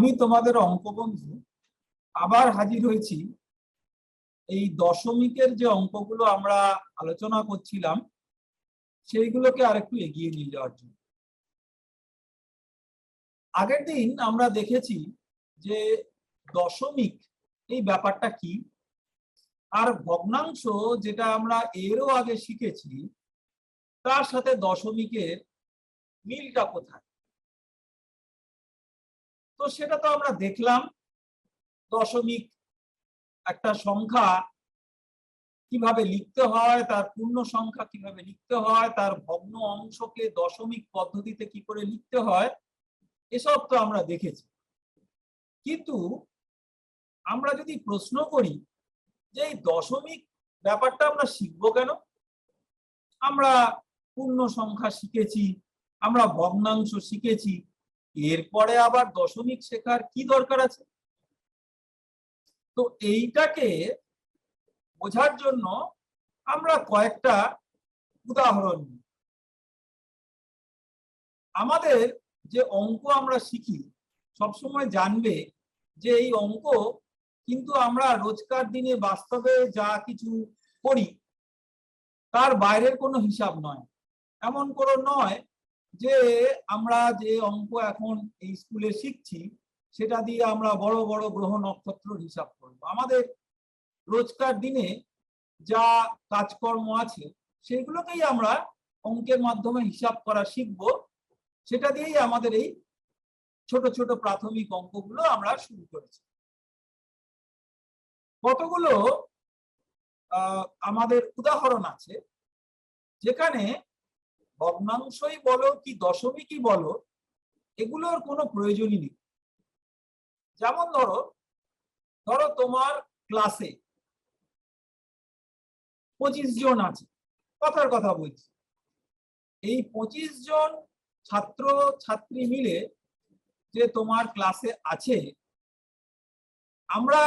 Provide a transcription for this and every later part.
আমি তোমাদের অঙ্ক বন্ধু আবার হাজির হয়েছি এই দশমিকের যে অঙ্কগুলো আমরা আলোচনা করছিলাম সেইগুলোকে আরেকটু এগিয়ে নিয়ে যাওয়ার জন্য। আগের দিন আমরা দেখেছি যে দশমিক এই ব্যাপারটা কি, আর ভগ্নাংশ যেটা আমরা এরও আগে শিখেছি তার সাথে দশমিকের মিলটা কোথায়। তো সেটা তো আমরা দেখলাম, দশমিক একটা সংখ্যা কিভাবে লিখতে হয়, তার পূর্ণ সংখ্যা কিভাবে লিখতে হয়, তার ভগ্ন অংশকে দশমিক পদ্ধতিতে কি করে লিখতে হয়, এসব তো আমরা দেখেছি। কিন্তু আমরা যদি প্রশ্ন করি যে এই দশমিক ব্যাপারটা আমরা শিখবো কেন, আমরা পূর্ণ সংখ্যা শিখেছি, আমরা ভগ্নাংশ শিখেছি, এরপরে আবার দশমিক শেখার কি দরকার আছে? তো এইটাকে বোঝার জন্য আমরা কয়েকটা উদাহরণ নিই। আমাদের যে অঙ্ক আমরা শিখি সবসময় জানবে যে এই অঙ্ক কিন্তু আমরা রোজকার দিনে বাস্তবে যা কিছু করি তার বাইরের কোনো হিসাব নয়। এমন কোনো নয় যে আমরা যে অঙ্ক এখন এই স্কুলে শিখছি সেটা দিয়ে আমরা বড় বড় গ্রহ নক্ষত্র হিসাব করব। আমাদের রোজকার দিনে যা কাজকর্ম আছে সেগুলোকেই আমরা অঙ্কের মাধ্যমে হিসাব করা শিখব। সেটা দিয়েই আমাদের এই ছোট ছোট প্রাথমিক অঙ্কগুলো আমরা শুরু করেছি। কতগুলো আমাদের উদাহরণ আছে যেখানে ভগ্নাংশই বলো কি দশমিকই বলো এগুলোর কোনো প্রয়োজনই নেই। যেমন ধরো তোমার ক্লাসে 25 জন আছে, কথার কথা বলছি, এই 25 জন ছাত্র ছাত্রী মিলে যে তোমার ক্লাসে আছে, আমরা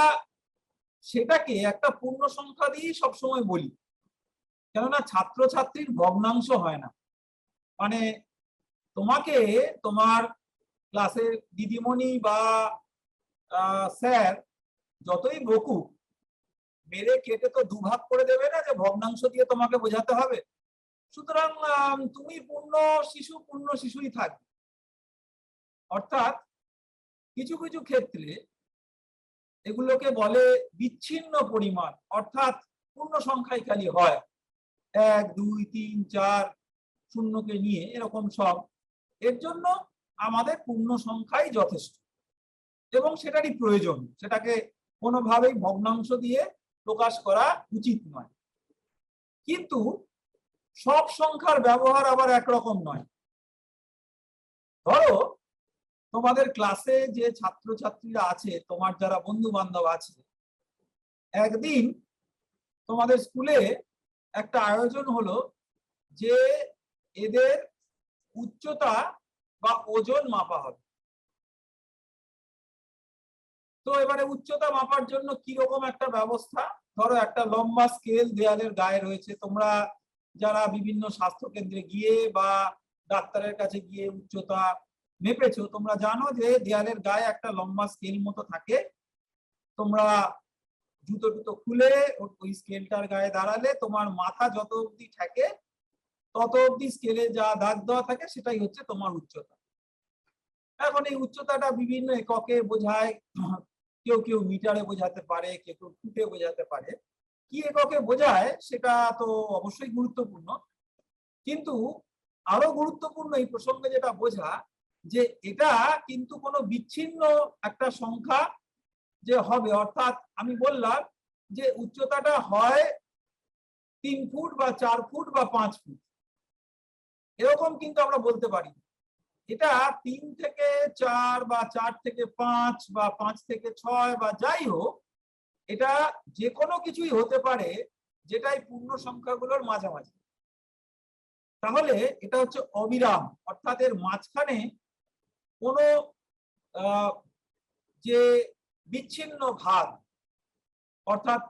সেটাকে একটা পূর্ণ সংখ্যা দিয়েই সবসময় বলি, কেননা ছাত্রছাত্রীর ভগ্নাংশ হয় না। মানে তোমাকে তোমার ক্লাসের দিদিমণি বা স্যার যতই বকুক, মেরে কেটে তো দুভাগ করে দেবে না যে ভগ্নাংশ দিয়ে তোমাকে বোঝাতে হবে। সুতরাং তুমি পূর্ণ শিশুই থাকবে। অর্থাৎ কিছু কিছু ক্ষেত্রে এগুলোকে বলে বিচ্ছিন্ন পরিমাণ, অর্থাৎ পূর্ণ সংখ্যাই খালি হয়, 1 2 3 4 শূন্যকে নিয়ে এরকম সব। এর জন্য আমাদের পূর্ণ সংখ্যাই যথেষ্ট এবং সেটারই প্রয়োজন, সেটাকে কোনোভাবেই ভগ্নাংশ দিয়ে প্রকাশ করা উচিত নয়। কিন্তু সব সংখ্যার ব্যবহার আবার একরকম নয়। ধরো তোমাদের ক্লাসে যে ছাত্রছাত্রীরা আছে, তোমার যারা বন্ধু বান্ধব আছে, একদিন তোমাদের স্কুলে একটা আয়োজন হলো যে এদের উচ্চতা বা ওজন মাপা হবে। তো এবারে উচ্চতা মাপার জন্য কি রকম একটা ব্যবস্থা, ধরো একটা লম্বা স্কেল দেয়ালের গায়ে রয়েছে। তোমরা যারা বিভিন্ন স্বাস্থ্য কেন্দ্রে গিয়ে বা ডাক্তারের কাছে গিয়ে উচ্চতা মেপেছো, তোমরা জানো যে দেয়ালের গায়ে একটা লম্বা স্কেল মতো থাকে। তোমরা জুতো টুতো খুলে ওই স্কেলটার গায়ে দাঁড়ালে তোমার মাথা যত অবধি থাকে তত অবধি স্কেলে যা দাগ দেওয়া থাকে সেটাই হচ্ছে তোমার উচ্চতা। এখন এই উচ্চতাটা বিভিন্ন এককে বোঝায়, কেউ কেউ মিটারে বোঝাতে পারে, কেউ কেউ ফুটে বোঝাতে পারে। কি এককে বোঝায় সেটা তো অবশ্যই গুরুত্বপূর্ণ, কিন্তু আরো গুরুত্বপূর্ণ এই প্রসঙ্গে যেটা বোঝা যে এটা কিন্তু কোনো বিচ্ছিন্ন একটা সংখ্যা যে হবে। অর্থাৎ আমি বললাম যে উচ্চতাটা হয় 3 ফুট বা 4 ফুট বা 5 ফুট, এরকম কিন্তু আমরা বলতে পারি। এটা 3 থেকে 4 বা 4 থেকে 5 বা 5 থেকে 6 বা যাই হোক, এটা যে কোনো কিছুই হতে পারে যেটাই পূর্ণ সংখ্যাগুলোর মাঝামাঝি। তাহলে এটা হচ্ছে অবিরাম, অর্থাৎ এর মাঝখানে কোনো যে বিচ্ছিন্ন ভাগ অর্থাৎ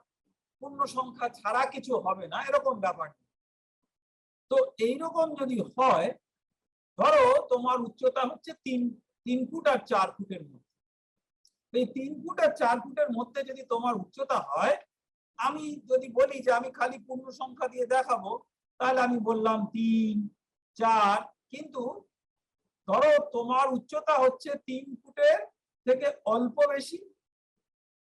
পূর্ণ সংখ্যা ছাড়া কিছু হবে না, এরকম ব্যাপার। তো এইরকম যদি হয়, ধরো তোমার উচ্চতা হচ্ছে 3 ফুট আর 4 ফুটের মধ্যে, এই 3 ফুট আর 4 ফুটের মধ্যে যদি তোমার উচ্চতা হয়, আমি যদি বলি যে আমি খালি পূর্ণ সংখ্যা দিয়ে দেখাবো, তাহলে আমি বললাম 3, 4, কিন্তু ধরো তোমার উচ্চতা হচ্ছে 3 ফুটের থেকে অল্প বেশি,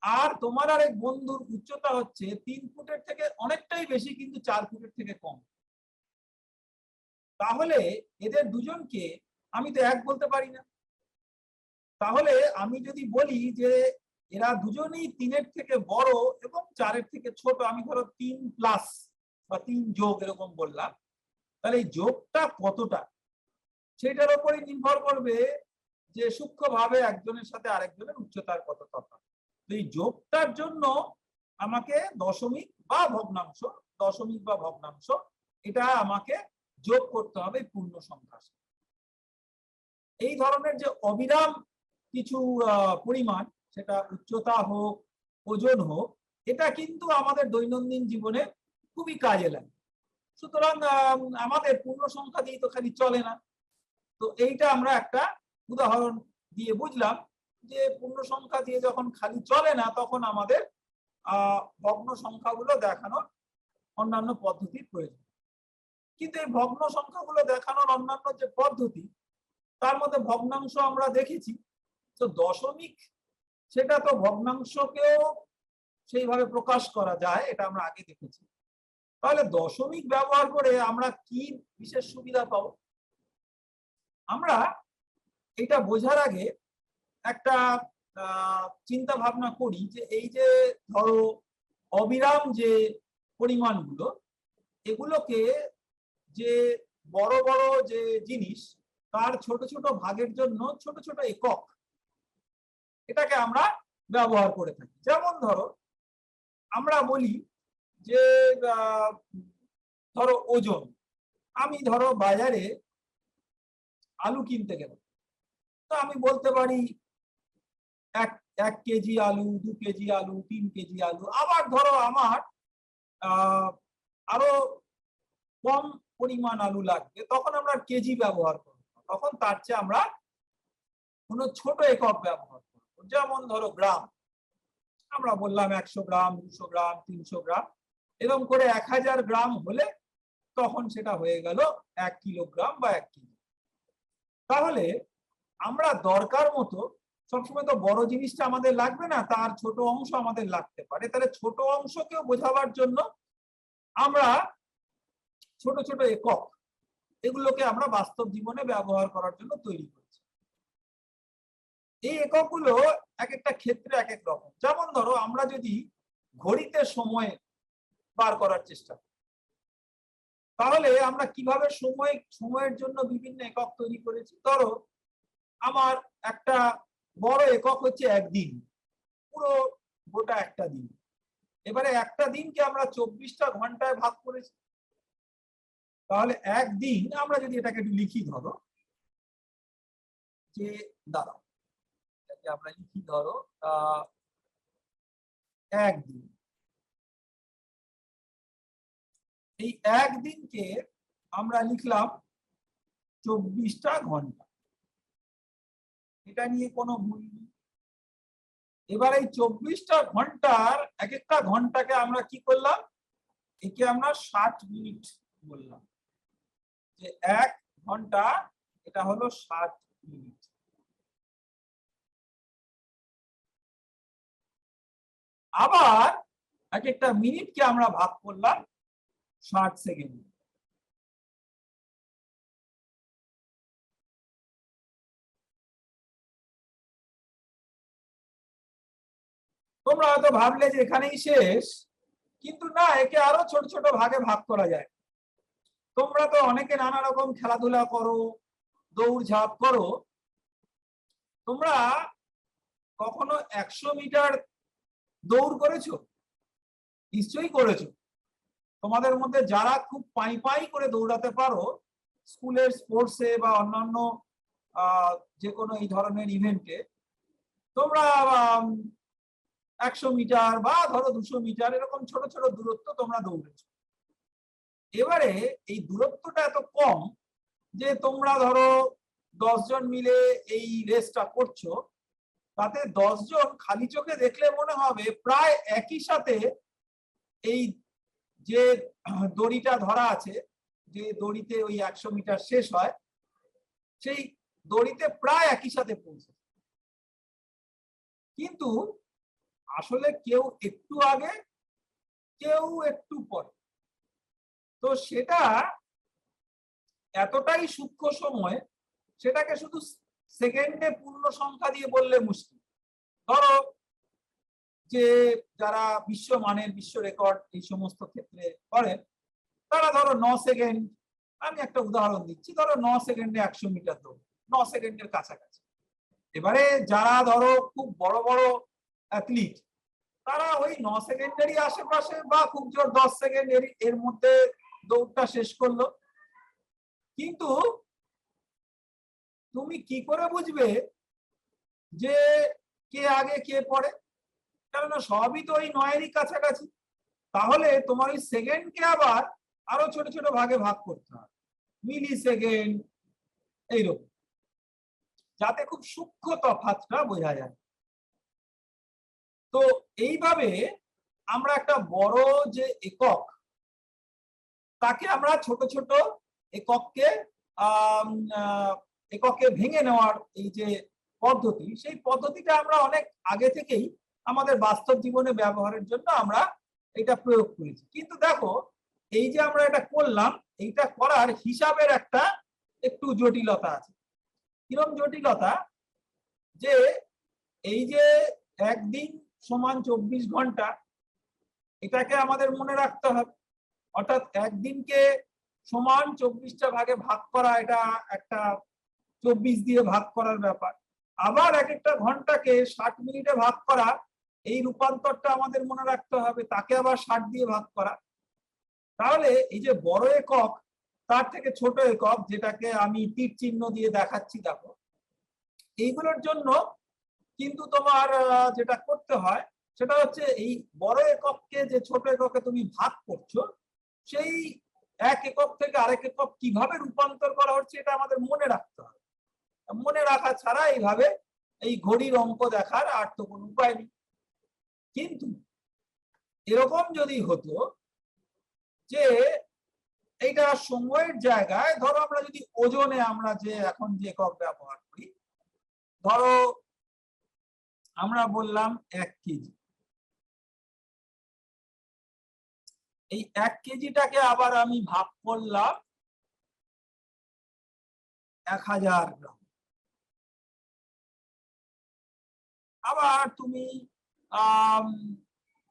আর তোমার আরেক বন্ধুর উচ্চতা হচ্ছে 3 ফুটের থেকে অনেকটাই বেশি কিন্তু 4 ফুটের থেকে কম। তাহলে এদের দুজনকে আমি তো এক বলতে পারি না। তাহলে আমি যদি বলি যে এরা দুজনেই 3-এর থেকে বড় এবং 4-এর থেকে ছোট, আমি ধরো 3 প্লাস বা 3 যোগ এরকম বললাম, তাহলে এই যোগটা কতটা সেটার উপরই নির্ভর করবে যে সূক্ষ্মভাবে একজনের সাথে আরেকজনের উচ্চতার কত তফাৎ। এই যোগটার জন্য আমাকে দশমিক বা ভগ্নাংশ, এটা আমাকে যোগ করতে হবে পূর্ণ সংখ্যার সাথে। এই ধরনের যে অবিরাম কিছু পরিমাণ, সেটা উচ্চতা হোক, ওজন হোক, এটা কিন্তু আমাদের দৈনন্দিন জীবনে খুবই কাজে লাগে। সুতরাং আমাদের পূর্ণ সংখ্যা দিয়ে তো খালি চলে না। তো এইটা আমরা একটা উদাহরণ দিয়ে বুঝলাম যে পূর্ণ সংখ্যা দিয়ে যখন খালি চলে না, তখন আমাদের ভগ্ন সংখ্যাগুলো দেখানোর অন্যান্য পদ্ধতির প্রয়োজন। কিন্তু এই ভগ্ন সংখ্যাগুলো দেখানোর অন্যান্য যে পদ্ধতি, তার মধ্যে ভগ্নাংশ আমরা দেখেছি। তো দশমিক, সেটা তো ভগ্নাংশকেও সেইভাবে প্রকাশ করা যায়, এটা আমরা আগে দেখেছি। তাহলে দশমিক ব্যবহার করে আমরা কি বিশেষ সুবিধা পাবো? আমরা এটা বোঝার আগে একটা চিন্তা ভাবনা করি যে এই যে ধরো অবিরাম যে পরিমাণগুলো, এগুলোকে যে বড় বড় যে জিনিস, তার ছোট ছোট ভাগের জন্য ছোট ছোট একক, এটাকে আমরা ব্যবহার করে থাকি। যেমন ধরো আমরা বলি যে ধরো ওজন, আমি ধরো বাজারে আলু কিনতে গেলাম, তো আমি বলতে পারি 1 কেজি আলু, 2 কেজি আলু, 3 কেজি আলু। আবার ধরো আমার আরো কম পরিমাণ আলু লাগবে, তখন আমরা কেজি ব্যবহার করব। তখন তার চেয়ে আমরা কোনো ছোট একক ব্যবহার করব। যেমন ধরো গ্রাম, আমরা বললাম 100 গ্রাম, 200 গ্রাম, 300 গ্রাম, এরকম করে 1000 গ্রাম হলে তখন সেটা হয়ে গেল 1 কিলোগ্রাম বা 1 কেজি। তাহলে আমরা দরকার মতো, সবসময় তো বড় জিনিসটা আমাদের লাগবে না, তার ছোট অংশ আমাদের লাগতে পারে। তাহলে ছোট অংশকেও বোঝাবার জন্য আমরা ছোট ছোট একক, এগুলোকে আমরা বাস্তব জীবনে ব্যবহার করার জন্য তৈরি করেছি। এই এককগুলো এক একটা ক্ষেত্রে এক এক রকম। যেমন ধরো আমরা যদি ঘড়িতে সময় বার করার চেষ্টা করি, তাহলে আমরা কিভাবে সময়ের জন্য বিভিন্ন একক তৈরি করেছি। ধরো আমার একটা বড় একক হচ্ছে একদিন, পুরো গোটা একটা দিন। এবারে একটা দিনকে আমরা 24টা ঘন্টায় ভাগ করেছি। তাহলে একদিন, আমরা যদি এটাকে একটু লিখি, ধরো যে দাঁড়াও, আমরা লিখি ধরো একদিন। এই একদিনকে আমরা লিখলাম 24টা ঘন্টা, এটা নিয়ে কোনো ভুল নেই। এবার এই 24টা ঘন্টার এক একটা ঘন্টাকে আমরা কি করলাম, একে আমরা 60 মিনিট বললাম, যে 1 ঘন্টা এটা হলো 60 মিনিট। আবার এক একটা মিনিটকে আমরা ভাগ করলাম 60 সেকেন্ড। তোমরা হয়তো ভাবলে যে এখানেই শেষ, কিন্তু না, একে আরো ছোট ছোট ভাগে ভাগ করা যায়। তোমরা তো অনেকে নানা রকম খেলাধুলা করো, দৌড়ঝাঁপ করো। তোমরা কখনো 100 মিটার দৌড় করেছো? নিশ্চয়ই করেছো। তোমাদের মধ্যে যারা খুব পাই পাই করে দৌড়াতে পারো, স্কুলের স্পোর্টসে বা অন্যান্য যে কোনো এই ধরনের ইভেন্টে, তোমরা 100 মিটার বা ধরো 200 মিটার এরকম ছোট ছোট দূরত্ব তোমরা দৌড়েছো। এবারে এই দূরত্বটা এত কম যে তোমরা ধরো 10 জন মিলে এই রেসটা করছো, তাতে 10 জন খালি চোখে দেখলে মনে হবে প্রায় একই সাথে এই যে দড়িটা ধরা আছে, যে দড়িতে ওই 100 মিটার শেষ হয়, সেই দড়িতে প্রায় একই সাথে পৌঁছে। কিন্তু আসলে কেউ একটু আগে, কেউ একটু পরে। তো সেটা এতটাই সূক্ষ্ম সময়, সেটাকে শুধু সেকেন্ডে পূর্ণ সংখ্যা দিয়ে বললে মুশকিল। ধরো যে যারা বিশ্বমানের, বিশ্ব রেকর্ড এই সমস্ত ক্ষেত্রে করেন, তারা ধরো 9 সেকেন্ড, আমি একটা উদাহরণ দিচ্ছি, ধরো 9 সেকেন্ডে 100 মিটার দৌড়, 9 সেকেন্ডের কাছাকাছি। এবারে যারা ধরো খুব বড় বড় অ্যাথলিট, তারা ওই 9 সেকেন্ডেরই আশেপাশে বা খুব জোর 10 সেকেন্ড এর মধ্যে দৌড়টা শেষ করলো। কিন্তু তুমি কি করে বুঝবে যে কে আগে কে পরে? কেননা সবই তো ওই 9-এরই কাছাকাছি। তাহলে তোমার ওই সেকেন্ডকে আবার আরো ছোট ছোট ভাগে ভাগ করতে হবে, মিলি সেকেন্ড এইরকম, যাতে খুব সূক্ষ্ম তফাৎটা বোঝা যায়। তো এইভাবে আমরা একটা বড় যে একক, তাকে আমরা ছোট ছোট এককে এককে ভেঙে নেওয়ার এই যে পদ্ধতি, সেই পদ্ধতিটা আমরা অনেক আগে থেকেই আমাদের বাস্তব জীবনে ব্যবহারের জন্য আমরা এটা প্রয়োগ করেছি। কিন্তু দেখো, এই যে আমরা এটা করলাম, এইটা করার হিসাবের একটা একটু জটিলতা আছে। কিরকম জটিলতা? যে এই যে একদিন সমান 24 ঘন্টা, এটাকে আমাদের মনে রাখতে হবে। অর্থাৎ একদিনকে সমান 24টা ভাগে ভাগ করা, এটা একটা 24 দিয়ে ভাগ করার ব্যাপার। আবার এক একটা ঘন্টাকে 60 মিনিটে ভাগ করা, এই রূপান্তরটা আমাদের মনে রাখতে হবে, তাকে আবার 60 দিয়ে ভাগ করা। তাহলে এই যে বড় একক, তার থেকে ছোট একক, যেটাকে আমি তীর চিহ্ন দিয়ে দেখাচ্ছি, দেখো, এইগুলোর জন্য কিন্তু তোমার যেটা করতে হয় সেটা হচ্ছে এই বড় একককে যে ছোট এককে তুমি ভাগ করছো, সেই এক একক থেকে আরেক একক কিভাবে রূপান্তর করা হচ্ছে এটা আমাদের মনে রাখতে হবে। মনে রাখা ছাড়া এইভাবে এই ঘড়ির অঙ্ক দেখার আর তো কোনো উপায় নেই। কিন্তু এরকম যদি হতো যে এইটা সময়ের জায়গায়, ধরো আমরা যদি ওজনে, আমরা যে এখন যে একক ব্যবহার করি, ধরো আমরা বললাম 1 কেজি, এই 1 কেজিটাকে আবার আমি ভাগ করলাম 1000 গ্রাম। আবার তুমি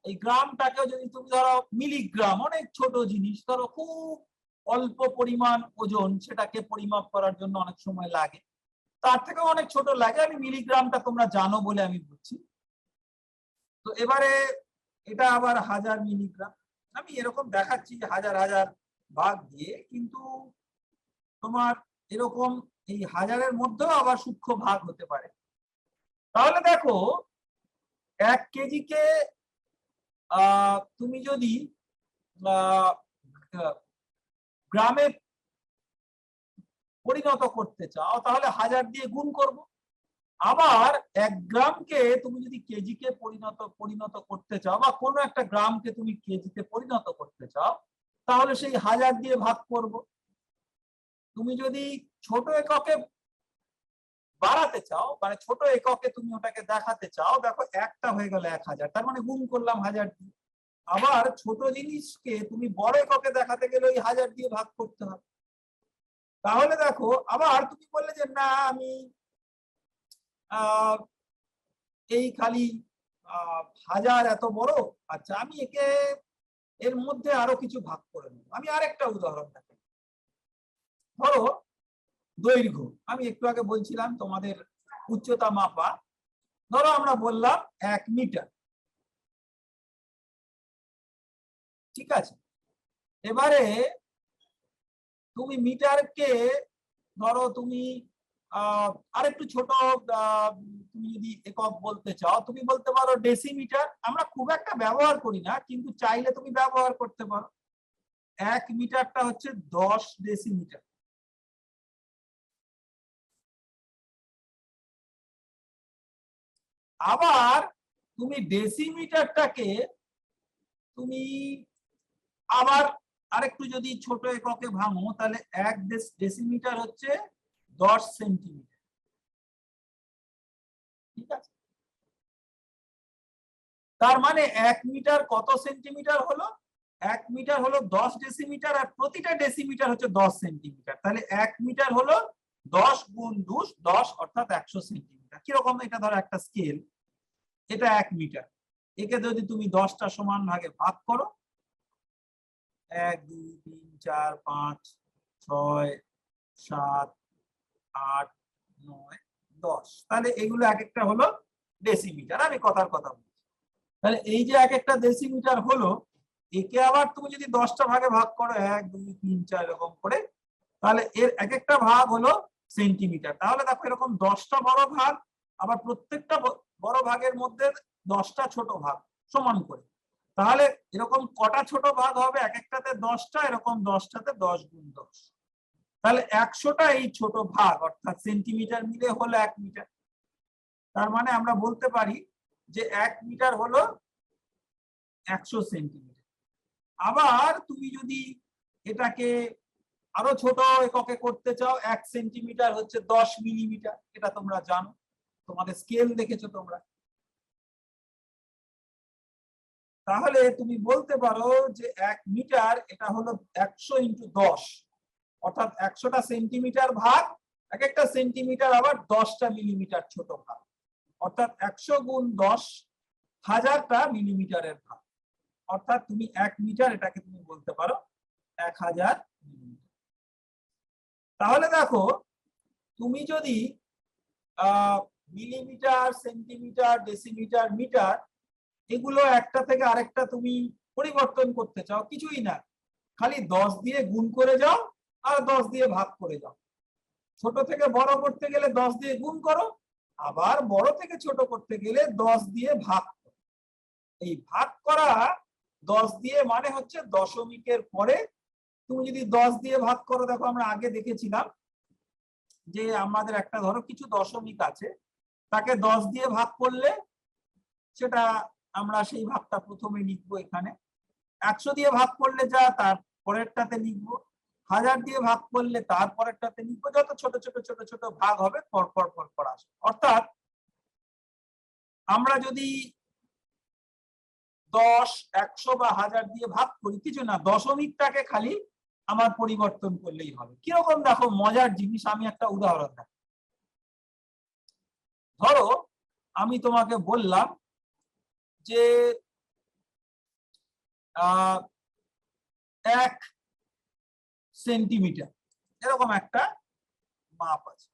এই গ্রামটাকে যদি তুমি ধরো মিলিগ্রাম, অনেক ছোট জিনিস, ধরো খুব অল্প পরিমাণ ওজন, সেটাকে পরিমাপ করার জন্য অনেক সময় লাগে, তার থেকে অনেক ছোট লাগে, আমি মিলিগ্রামটা তোমরা জানো বলে আমি বলছি। তো এবারে এটা আবার 1000 মিলিগ্রাম, আমি এরকম দেখাচ্ছি যে হাজার হাজার ভাগ দিয়ে, কিন্তু তোমার এরকম এই হাজারের মধ্যেও আবার সূক্ষ্ম ভাগ হতে পারে। তাহলে দেখো, 1 কেজিকে তুমি যদি গ্রামে পরিণত করতে চাও, তাহলে 1000 দিয়ে গুণ করব। আবার 1 গ্রামকে তুমি যদি কেজিকে পরিণত করতে চাও, বা কোনো একটা গ্রামকে তুমি কেজিতে পরিণত করতে চাও, তাহলে সেই 1000 দিয়ে ভাগ করব। তুমি যদি ছোট এককে বাড়াতে চাও, মানে ছোট এককে তুমি ওটাকে দেখাতে চাও, দেখো একটা হয়ে গেল 1000, তার মানে গুণ করলাম 1000 দিয়ে। আবার ছোট জিনিসকে তুমি বড় এককে দেখাতে গেলে ওই 1000 দিয়ে ভাগ করতে হবে। তাহলে দেখো, আবার তুমি বললে যে না, আমি এই খালি 1000 এত বড়, আচ্ছা আমি একে এর মধ্যে আরো কিছু ভাগ করে নেব। আমি আরেকটা উদাহরণ দেখাই। ধরো দৈর্ঘ্য, আমি একটু আগে বলছিলাম তোমাদের উচ্চতা মাপা, ধরো আমরা বললাম 1 মিটার, ঠিক আছে। এবারে তুমি মিটারকে ধরো তুমি আরেকটু ছোট, তুমি যদি একক বলতে চাও, তুমি বলতে পারো ডেসিমিটার। আমরা খুব একটা ব্যবহার করি না, কিন্তু চাইলে তুমি ব্যবহার করতে পারো। 1 মিটারটা হচ্ছে 10 ডেসিমিটার। আবার তুমি ডেসিমিটারটাকে তুমি আবার আরেকটু যদি ছোট এককে ভাঙো, তাহলে 1 ডেসিমিটার হচ্ছে 10 সেন্টিমিটার। ঠিক আছে, তার মানে 1 মিটার কত সেন্টিমিটার হলো? 1 মিটার হলো 10 ডেসিমিটার, আর প্রতিটা ডেসিমিটার হচ্ছে 10 সেন্টিমিটার। তাহলে 1 মিটার হলো 10 গুণ 10 অর্থাৎ 100 সেন্টিমিটার। কিরকম? এটা ধরো একটা স্কেল, এটা 1 মিটার, একে যদি তুমি 10টা সমান ভাগে ভাগ করো, 1 2 3 4 5 6 7 8 9 10, তাহলে এগুলো এক একটা হলো ডেসিমিটার। আমি কথার কথা বলছি। তাহলে এই যে এক একটা ডেসিমিটার হলো, একে আবার তুমি যদি 10টা ভাগে ভাগ করো, 1 2 3 4 এরকম করে, তাহলে এর এক একটা ভাগ হলো সেন্টিমিটার। তাহলে দেখো এরকম 10টা বড় ভাগ, আবার প্রত্যেকটা বড় ভাগের মধ্যে 10টা ছোট ভাগ সমান করে। তাহলে এরকম কটা ছোট ভাগ হবে? এক একটাতে 10টা, এরকম 10টাতে 10 গুণ 10, তাহলে 100টা এই ছোট ভাগ অর্থাৎ সেন্টিমিটার মিলে হলো 1 মিটার। তার মানে আমরা বলতে পারি যে 1 মিটার হলো 100 সেন্টিমিটার। আবার তুমি যদি এটাকে আরো ছোট এককে করতে চাও, 1 সেন্টিমিটার হচ্ছে 10 মিলিমিটার। এটা তোমরা জানো, তোমাদের স্কেল দেখেছো তোমরা। তাহলে তুমি বলতে পারো যে 1 মিটার এটা হলো 100 ইন্টু 10, অর্থাৎ 100টা সেন্টিমিটার ভাগ, এক একটা সেন্টিমিটার আবার 10টা মিলিমিটার ছোট ভাগ, অর্থাৎ 100 গুণ 10 হাজারটা মিলিমিটারের ভাগ, অর্থাৎ তুমি 1 মিটার এটাকে তুমি বলতে পারো 1000 মিলিমিটার। তাহলে দেখো, তুমি যদি মিলিমিটার, সেন্টিমিটার, ডেসিমিটার, মিটার এগুলো একটা থেকে আরেকটা তুমি পরিবর্তন করতে চাও, কিছুই না, খালি 10 দিয়ে গুণ করে যাও আর 10 দিয়ে ভাগ করে যাও। ছোট থেকে বড় করতে গেলে 10 দিয়ে গুণ করো, আবার বড় থেকে ছোট করতে গেলে 10 দিয়ে ভাগ করো। এই ভাগ করা 10 দিয়ে মানে হচ্ছে দশমিকের পরে তুমি যদি 10 দিয়ে ভাগ করো, দেখো আমরা আগে দেখেছিলাম যে আমাদের একটা ধরো কিছু দশমিক আছে, তাকে 10 দিয়ে ভাগ করলে সেটা আমরা সেই ভাগটা প্রথমে লিখবো এখানে, 100 দিয়ে ভাগ করলে যা তার পরেরটাতে লিখবো, 1000 দিয়ে ভাগ করলে তার পরেরটাতে লিখবো, যত ছোট ছোট ছোট ছোট ভাগ হবে পর পর পর পর আসবে। অর্থাৎ আমরা যদি 10, 100 বা 1000 দিয়ে ভাগ করি, কিছু না, দশমিকটাকে খালি আমার পরিবর্তন করলেই হবে। কিরকম? দেখো মজার জিনিস, আমি একটা উদাহরণ দেখ। ধরো আমি তোমাকে বললাম যে 1 সেন্টিমিটার এরকম একটা মাপ আছে।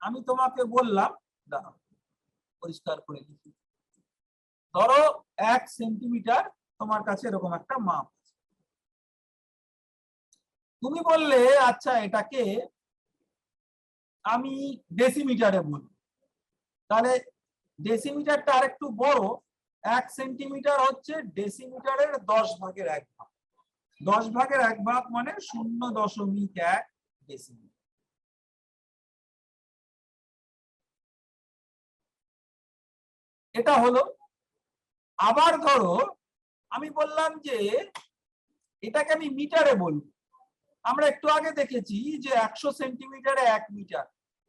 আমি তোমাকে বললাম, দাঁড়াও পরিষ্কার করে লিখি, ধরো 1 সেন্টিমিটার তোমার কাছে এরকম একটা মাপ আছে। তুমি বললে আচ্ছা এটাকে আমি ডেসিমিটারে বলবো, তাহলে ডেসিমিটারটা আরেকটু বড়, 1 সেন্টিমিটার হচ্ছে ডেসিমিটারের 10 ভাগের 1 ভাগ। 10 ভাগের 1 ভাগ মানে 0.1 ডেসিমিটার। এটা হলো। আবার ধরো আমি বললাম যে এটাকে আমি মিটারে বলবো। আমরা একটু আগে দেখেছি যে 100 সেন্টিমিটারে 1 মিটার,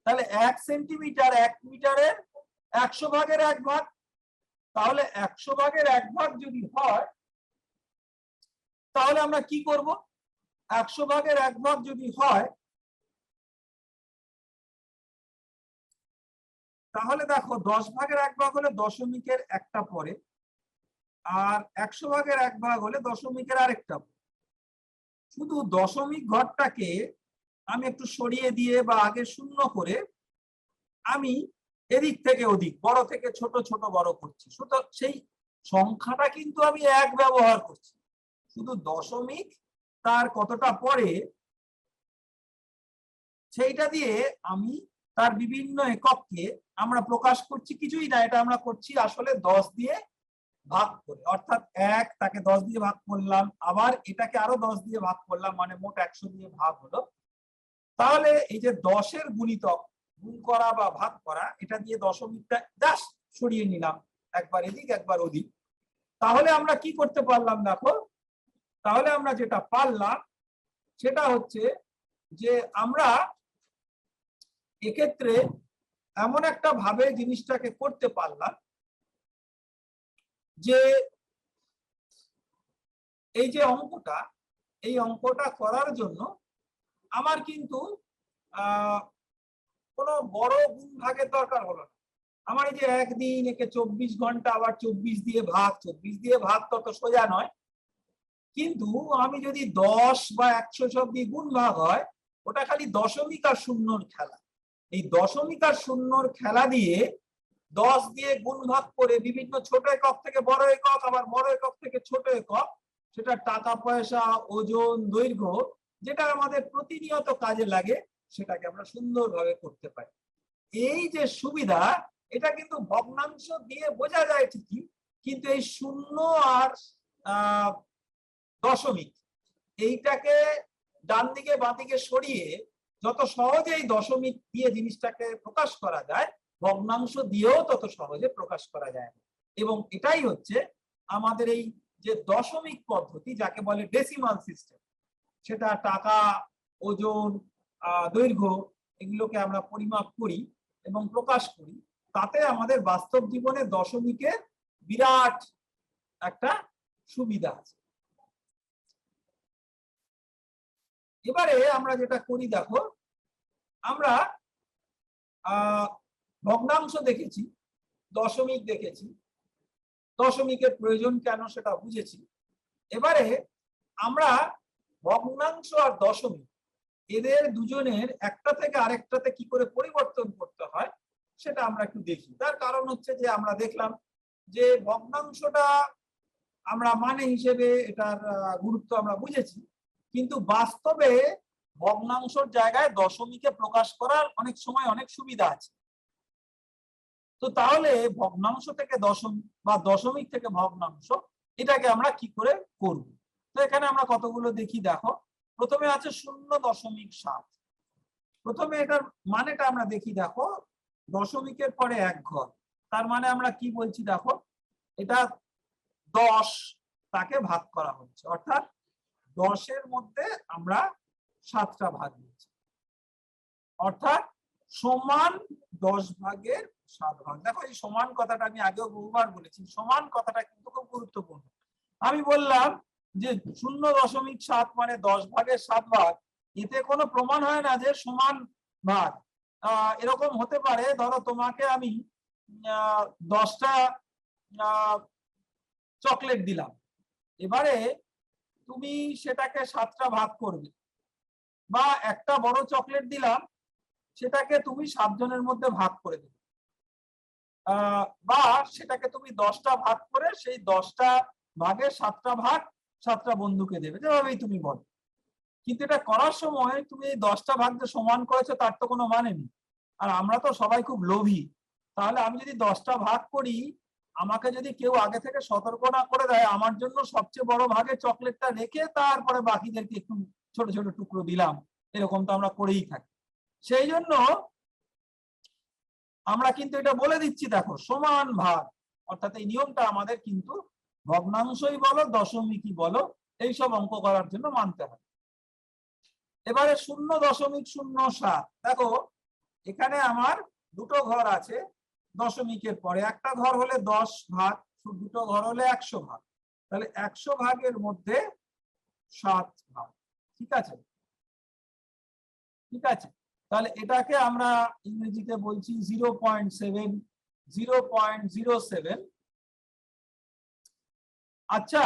তাহলে 1 সেন্টিমিটার 1 মিটারের 100 ভাগের 1 ভাগ। তাহলে 100 ভাগের 1 ভাগ যদি হয়, তাহলে আমরা কি করব? 100 ভাগের 1 ভাগ যদি হয়, তাহলে দেখো 10 ভাগের 1 ভাগ হলে দশমিকের একটা পরে, আর 100 ভাগের 1 ভাগ হলে দশমিকের আরেকটা। শুধু দশমিক ঘরটাকে আমি একটু সরিয়ে দিয়ে বা আগে শূন্য করে আমি এদিক থেকে ওদিক, বড় থেকে ছোট, ছোট বড় করছি, শুধু সেই সংখ্যাটা কিন্তু আমি 1 ব্যবহার করছি, শুধু দশমিক তার কতটা পরে সেইটা দিয়ে আমি তার বিভিন্ন একককে আমরা প্রকাশ করছি, কিছুই না, এটা আমরা করছি আসলে 10 দিয়ে ভাগ করে, অর্থাৎ 1 তাকে 10 দিয়ে ভাগ করলাম, আবার এটাকে আরো 10 দিয়ে ভাগ করলাম, মানে মোট 100 দিয়ে ভাগ হলো। তাহলে এই যে 10-এর গুণিতক, গুণ করা বা ভাগ করা, এটা দিয়ে দশমিকটা জাস্ট সরিয়ে নিলাম, একবার এদিক একবার ওদিক। তাহলে আমরা কি করতে পারলাম দেখো, তাহলে আমরা যেটা পারলাম সেটা হচ্ছে যে আমরা এক্ষেত্রে এমন একটা ভাবে জিনিসটাকে করতে পারলাম যে এই যে অঙ্কটা, এই অঙ্কটা করার জন্য আমার কিন্তু কোনো বড় গুণ ভাগের দরকার হলো না। আমার এই যে একদিন একে 24 ঘন্টা আবার 24 দিয়ে ভাগ, 24 দিয়ে ভাগ তত সোজা নয়, কিন্তু আমি যদি 10 বা 100 সব দিয়ে গুণ ভাগ হয়, ওটা খালি দশমিক আর শূন্যর খেলা। এই দশমিক আর শূন্যর খেলা দিয়ে 10 দিয়ে গুণ ভাগ করে বিভিন্ন ছোট একক থেকে বড় একক, আবার বড় একক থেকে ছোট একক, সেটা টাকা পয়সা, ওজন, দৈর্ঘ্য, যেটা আমাদের প্রতিনিয়ত কাজে লাগে, সেটাকে আমরা সুন্দরভাবে করতে পারি। এই যে সুবিধা, এটা কিন্তু ভগ্নাংশ দিয়ে বোঝা যায় ঠিকই, কিন্তু এই শূন্য আর দশমিক, এইটাকে ডান দিকে বাঁ দিকে সরিয়ে যত সহজে এই দশমিক দিয়ে জিনিসটাকে প্রকাশ করা যায়, ভগ্নাংশ দিয়েও তত সহজে প্রকাশ করা যায় না। এবং এটাই হচ্ছে আমাদের এই যে দশমিক পদ্ধতি, যাকে বলে ডেসিমাল সিস্টেম, সেটা টাকা, ওজন, দৈর্ঘ্য, এগুলোকে আমরা পরিমাপ করি এবং প্রকাশ করি। তাতে আমাদের বাস্তব জীবনে দশমিকের বিরাট একটা সুবিধা আছে। এবারে আমরা যেটা করি দেখো, আমরা ভগ্নাংশ দেখেছি, দশমিক দেখেছি, দশমিকের প্রয়োজন কেন সেটা বুঝেছি। এবারে আমরা ভগ্নাংশ আর দশমিক, এদের দুজনের একটা থেকে আরেকটাতে কি করে পরিবর্তন করতে হয় সেটা আমরা একটু দেখি। তার কারণ হচ্ছে যে আমরা দেখলাম যে ভগ্নাংশটা আমরা মানে হিসেবে এটার গুরুত্ব আমরা বুঝেছি, কিন্তু বাস্তবে ভগ্নাংশের জায়গায় দশমিকে প্রকাশ করার অনেক সময় অনেক সুবিধা আছে। তো তাহলে ভগ্নাংশ থেকে দশমিক বা দশমিক থেকে ভগ্নাংশ, এটাকে আমরা কি করে করব? তো এখানে আমরা কতগুলো দেখি দেখো। প্রথমে আছে 0.7। প্রথমে এটার মানেটা আমরা দেখি দেখো, দশমিকের পরে এক ঘর, তার মানে আমরা কি বলছি দেখো, এটা 10 তাকে ভাগ করা হচ্ছে, অর্থাৎ 10-এর মধ্যে আমরা 7টা ভাগ দিচ্ছি, অর্থাৎ সমান 10 ভাগের 7 ভাগ। দেখো এই সমান কথাটা আমি আগেও বহুবার বলেছি, সমান কথাটা কিন্তু খুব গুরুত্বপূর্ণ। আমি বললাম যে 0.7 মানে 10 ভাগের 7 ভাগ, এতে কোনো প্রমাণ হয় না যে সমান ভাগ। এরকম হতে পারে, ধরো তোমাকে আমি 10টা চকলেট দিলাম, এবারে তুমি সেটাকে 7টা ভাগ করবে, বা একটা বড় চকলেট দিলাম, সেটাকে তুমি 7 জনের মধ্যে ভাগ করে দেবে, বা সেটাকে তুমি 10টা ভাগ করে সেই 10টা ভাগের 7টা ভাগ 7টা বন্ধুকে দেবে, যেভাবেই তুমি বলো। কিন্তু এটা করার সময় তুমি এই 10টা ভাগ যে সমান করেছো তার তো কোনো মানে নেই। আর আমরা তো সবাই খুব লোভী, তাহলে আমি যদি 10টা ভাগ করি, আমাকে যদি কেউ আগে থেকে সতর্ক না করে দেয়, আমার জন্য সবচেয়ে বড় ভাগে চকলেটটা রেখে তারপরে বাকিদেরকে একটু ছোট ছোট টুকরো দিলাম, এরকম তো আমরা করেই থাকি। সেই জন্য আমরা কিন্তু এটা বলে দিচ্ছি দেখো, সমান ভাগ, অর্থাৎ এই নিয়মটা আমাদের কিন্তু ভগ্নাংশই বলো দশমিকই বলো এইসব অঙ্ক করার জন্য মানতে হবে। এবারে 0.07, দেখো এখানে আমার দুটো ঘর আছে দশমিকের পরে, একটা ঘর হলে 10 ভাগ, দুটো ঘর হলে 100 ভাগ, তাহলে 100 ভাগের মধ্যে 7 ভাগ। ঠিক আছে, ঠিক আছে, তাহলে এটাকে আমরা ইংরেজিতে বলছি 0.07। আচ্ছা,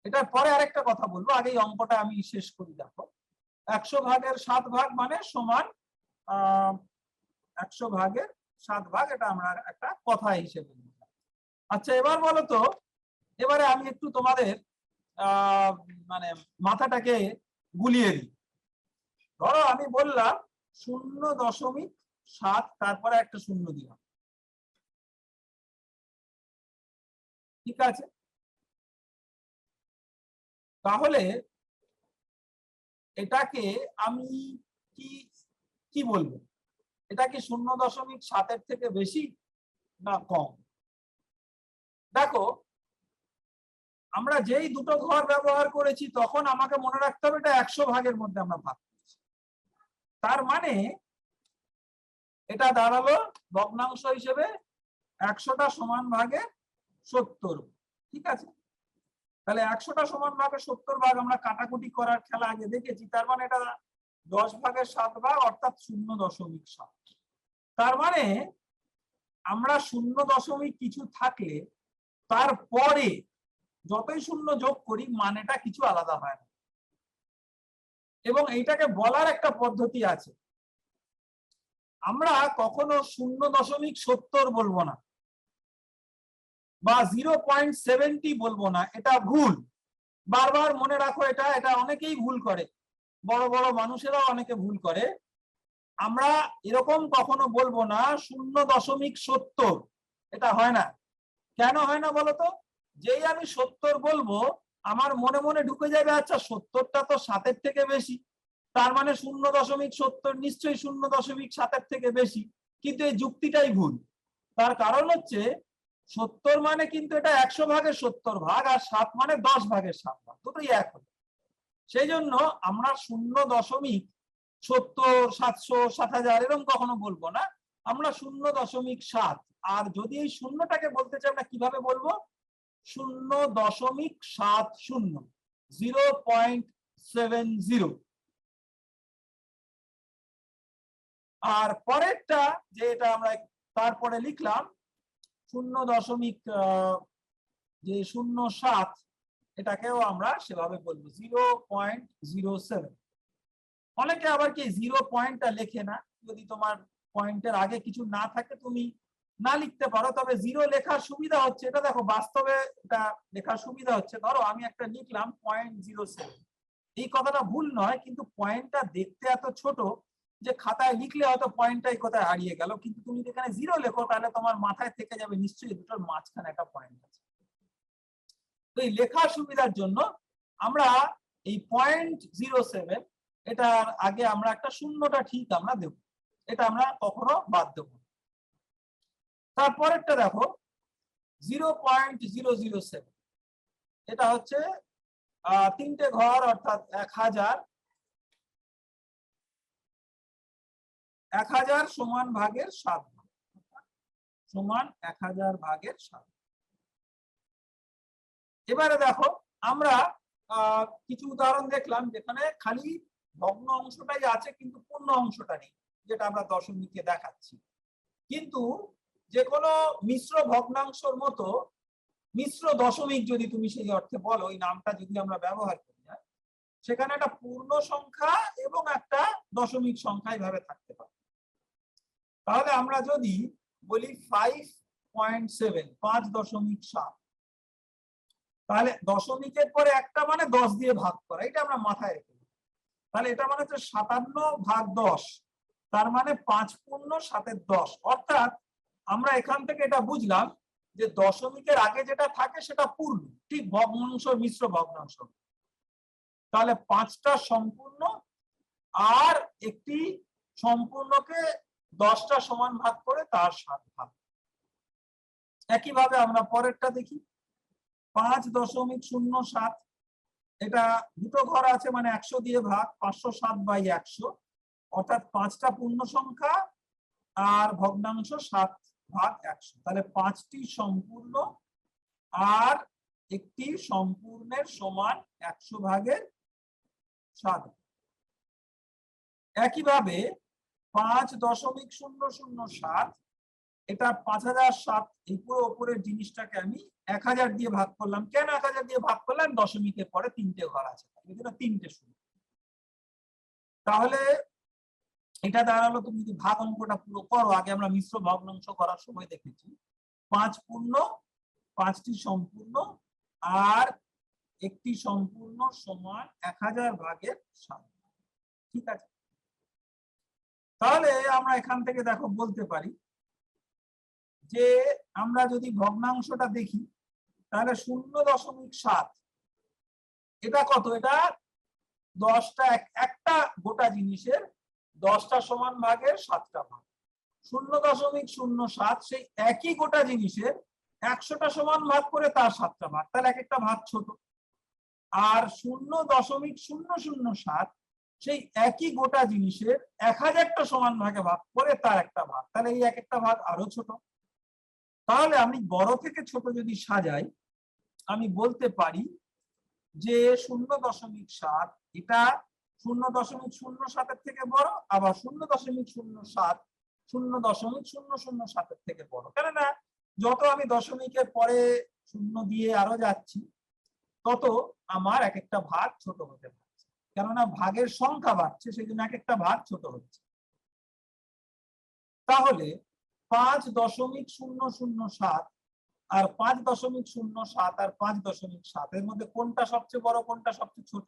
এটার পরে আরেকটা কথা বলবো, আগে এই অঙ্কটা আমি শেষ করি। দেখো 100 ভাগের 7 ভাগ মানে সমান 100 ভাগের 7 ভাগ, এটা আমরা একটা কথা হিসেবে। আচ্ছা এবার বলো তো, এবারে আমি একটু তোমাদের মানে মাথাটাকে গুলিয়ে দিই। ধরো আমি বললাম 0.7, তারপরে একটা শূন্য দিলাম, ঠিক আছে? তাহলে এটাকে আমি কি কি বলবো? এটা কি 0.7-এর থেকে বেশি? না কম? দেখো, আমরা যেই দুটো ঘর ব্যবহার করেছি তখন আমাকে মনে রাখতে হবে এটা 100 ভাগের মধ্যে আমরা ভাগ করেছি। তার মানে এটা দাঁড়ালো ভগ্নাংশ হিসেবে 100টা সমান ভাগে 70। ঠিক আছে, তাহলে 100টা সমান ভাগে 70 ভাগ আমরা কাটাকুটি করার খেলা আগে দেখেছি। তার মানে এটা 10 ভাগের 7 ভাগ অর্থাৎ 0.7। তার মানে আমরা 0 কিছু থাকলে তারপরে যতই শূন্য যোগ করি মানেটা কিছু আলাদা হয় না। এবং এইটাকে বলার একটা পদ্ধতি আছে, আমরা কখনো 0.70 বলবো না বা 0.70 বলবো না, এটা ভুল। বারবার মনে রাখো, এটা এটা অনেকেই ভুল করে, বড় বড় মানুষেরাও অনেকে ভুল করে। আমরা এরকম কখনো বলবো না 0.70, এটা হয় না। কেন হয় না বলতো? যেই আমি 70 বলবো আমার মনে মনে ঢুকে যাবে আচ্ছা 70টা তো 7-এর থেকে বেশি, তার মানে 0.70 নিশ্চয়ই 0.7-এর থেকে বেশি। কিন্তু এই যুক্তিটাই ভুল। তার কারণ হচ্ছে 70 মানে কিন্তু এটা 100 ভাগের 70 ভাগ, আর 7 মানে 10 ভাগের 7 ভাগ, দুটোই এক হলো। সেই জন্য আমরা 0.70, 700, 7000 এরকম কখনো বলবো না, আমরা 0.7। আর যদি এই শূন্যটাকে বলতে চাই আমরা কিভাবে বলবো? 0.70, 0.70। আর পরেরটা যেটা আমরা তারপরে লিখলাম 0.07, এটাকেও আমরা সেভাবে বলবো 0.07। অনেকে আবার কি 0 পয়েন্টটা লেখে না, যদি তোমার পয়েন্টের আগে কিছু না থাকে তুমি না লিখতে পারো, তবে 0 লেখার সুবিধা হচ্ছে, এটা দেখো বাস্তবে এটা লেখার সুবিধা হচ্ছে। ধরো আমি একটা লিখলাম 0.07, এই কথাটা ভুল নয়, কিন্তু পয়েন্টটা দেখতে এত ছোট যে খাতায় লিখলে হয়তো পয়েন্টটাই কোথায় হারিয়ে গেল, কিন্তু তুমি এখানে 0 লেখো তাহলে তোমার মাথায় থেকে যাবে নিশ্চয়ই দুটোর মাঝখানে একটা পয়েন্ট আছে। তো এই লেখার সুবিধার জন্য আমরা এই 0.07 এটার আগে আমরা একটা শূন্যটা ঠিক আমরা দেব, এটা আমরা কখনো বাদ দেব। তারপরেরটা দেখো 0.007, এটা হচ্ছে 3টে ঘর অর্থাৎ 1000 সমান ভাগের 7 ভাগ, সমান 1000 ভাগের 7। এবারে দেখো আমরা কিছু উদাহরণ দেখলাম যেখানে খালি ভগ্ন অংশটাই আছে কিন্তু পূর্ণ অংশটা নেই, যেটা আমরা দশমিকে দেখাচ্ছি। কিন্তু যে কোনো মিশ্র ভগ্নাংশের মতো মিশ্র দশমিক যদি তুমি সেই অর্থে বলো, ওই নামটা যদি আমরা ব্যবহার করি না, সেখানে একটা পূর্ণ সংখ্যা এবং একটা দশমিক সংখ্যা এইভাবে থাকতে পারে। তাহলে আমরা যদি বলি 5.7, 5.7, তাহলে দশমিকের পরে একটা মানে 10 দিয়ে ভাগ করা, এটা আমরা মাথায় রেখে দিই। তাহলে এটা মানে হচ্ছে 57/10, তার মানে 5 পূর্ণ 7-এর 10। অর্থাৎ আমরা এখান থেকে এটা বুঝলাম যে দশমিকের আগে যেটা থাকে সেটা পূর্ণ, ঠিক ভগ্নাংশ মিশ্র ভগ্নাংশ। তাহলে 5টা সম্পূর্ণ আর একটি সম্পূর্ণকে 10টা সমান ভাগ করে তার 7 ভাগ। একইভাবে আমরা পরেরটা দেখি 5.07, এটা দুটো ঘর আছে মানে 100 দিয়ে ভাগ, 507/100, অর্থাৎ 5টা পূর্ণ সংখ্যা আর ভগ্নাংশ 7/100। তাহলে 5টি সম্পূর্ণ আর একটি সম্পূর্ণের সমান 100 ভাগের 7। একইভাবে 5.007, এটা 5007, এই পুরো উপরের জিনিসটাকে আমি 1000 দিয়ে ভাগ করলাম। কেন 1000 দিয়ে ভাগ করলাম? দশমিকের পরে 3টে ঘর আছে, এই জন্য 3টে শূন্য। তাহলে এটা দাঁড়ালো, তুমি যদি ভাগ অঙ্কটা পুরো করো, আগে আমরা মিশ্র ভগ্নাংশ করার সময় দেখেছি 5 পূর্ণ, 5টি সম্পূর্ণ আর একটি সম্পূর্ণ সমান 1000 ভাগের 7। ঠিক আছে, তাহলে আমরা এখান থেকে দেখো বলতে পারি যে আমরা যদি ভগ্নাংশটা দেখি তাহলে 0.7, এটা কত? এটা 10টা, একটা গোটা জিনিসের 10টা সমান ভাগের 7টা ভাগ। 0.07 সেই একই গোটা জিনিসের 100টা সমান ভাগ করে তার 7টা ভাগ, তাহলে এক একটা ভাগ ছোট। আর 0.007 সেই একই গোটা জিনিসের 1000টা সমান ভাগে ভাগ করে তার একটা ভাগ, তাহলে এই এক একটা ভাগ আরো ছোট। তাহলে আমি বড় থেকে ছোট যদি সাজাই, আমি বলতে পারি যে 0.7 এটা 0.07 থেকে বড়, আবার 0.07 0.007 থেকে বড়। কেননা যত আমি দশমিকের পরে শূন্য দিয়ে আরো যাচ্ছি, তত আমার এক একটা ভাগ ছোট হতে পারছে, কেননা ভাগের সংখ্যা বাড়ছে, সেই জন্য এক একটা ভাগ ছোট হচ্ছে। তাহলে 5.007 আর 5.07 আর 5.7 এর মধ্যে কোনটা সবচেয়ে বড়, কোনটা সবচেয়ে ছোট?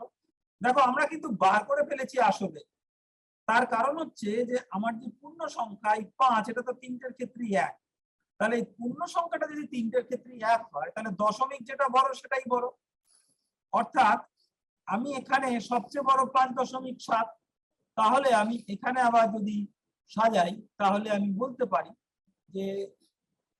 দেখো আমরা কিন্তু বার করে ফেলেছি আসলে। তার কারণ হচ্ছে যে আমার যে পূর্ণ সংখ্যা এই 5, এটা তো তিনটের ক্ষেত্রে 1। তাহলে এই পূর্ণ সংখ্যাটা যদি তিনটের ক্ষেত্রে 1 হয়, তাহলে দশমিক যেটা বড় সেটাই বড়। অর্থাৎ আমি এখানে সবচেয়ে বড় 5.7, তাহলে আমি এখানে আবার যদি সাজাই, তাহলে আমি বলতে পারি যে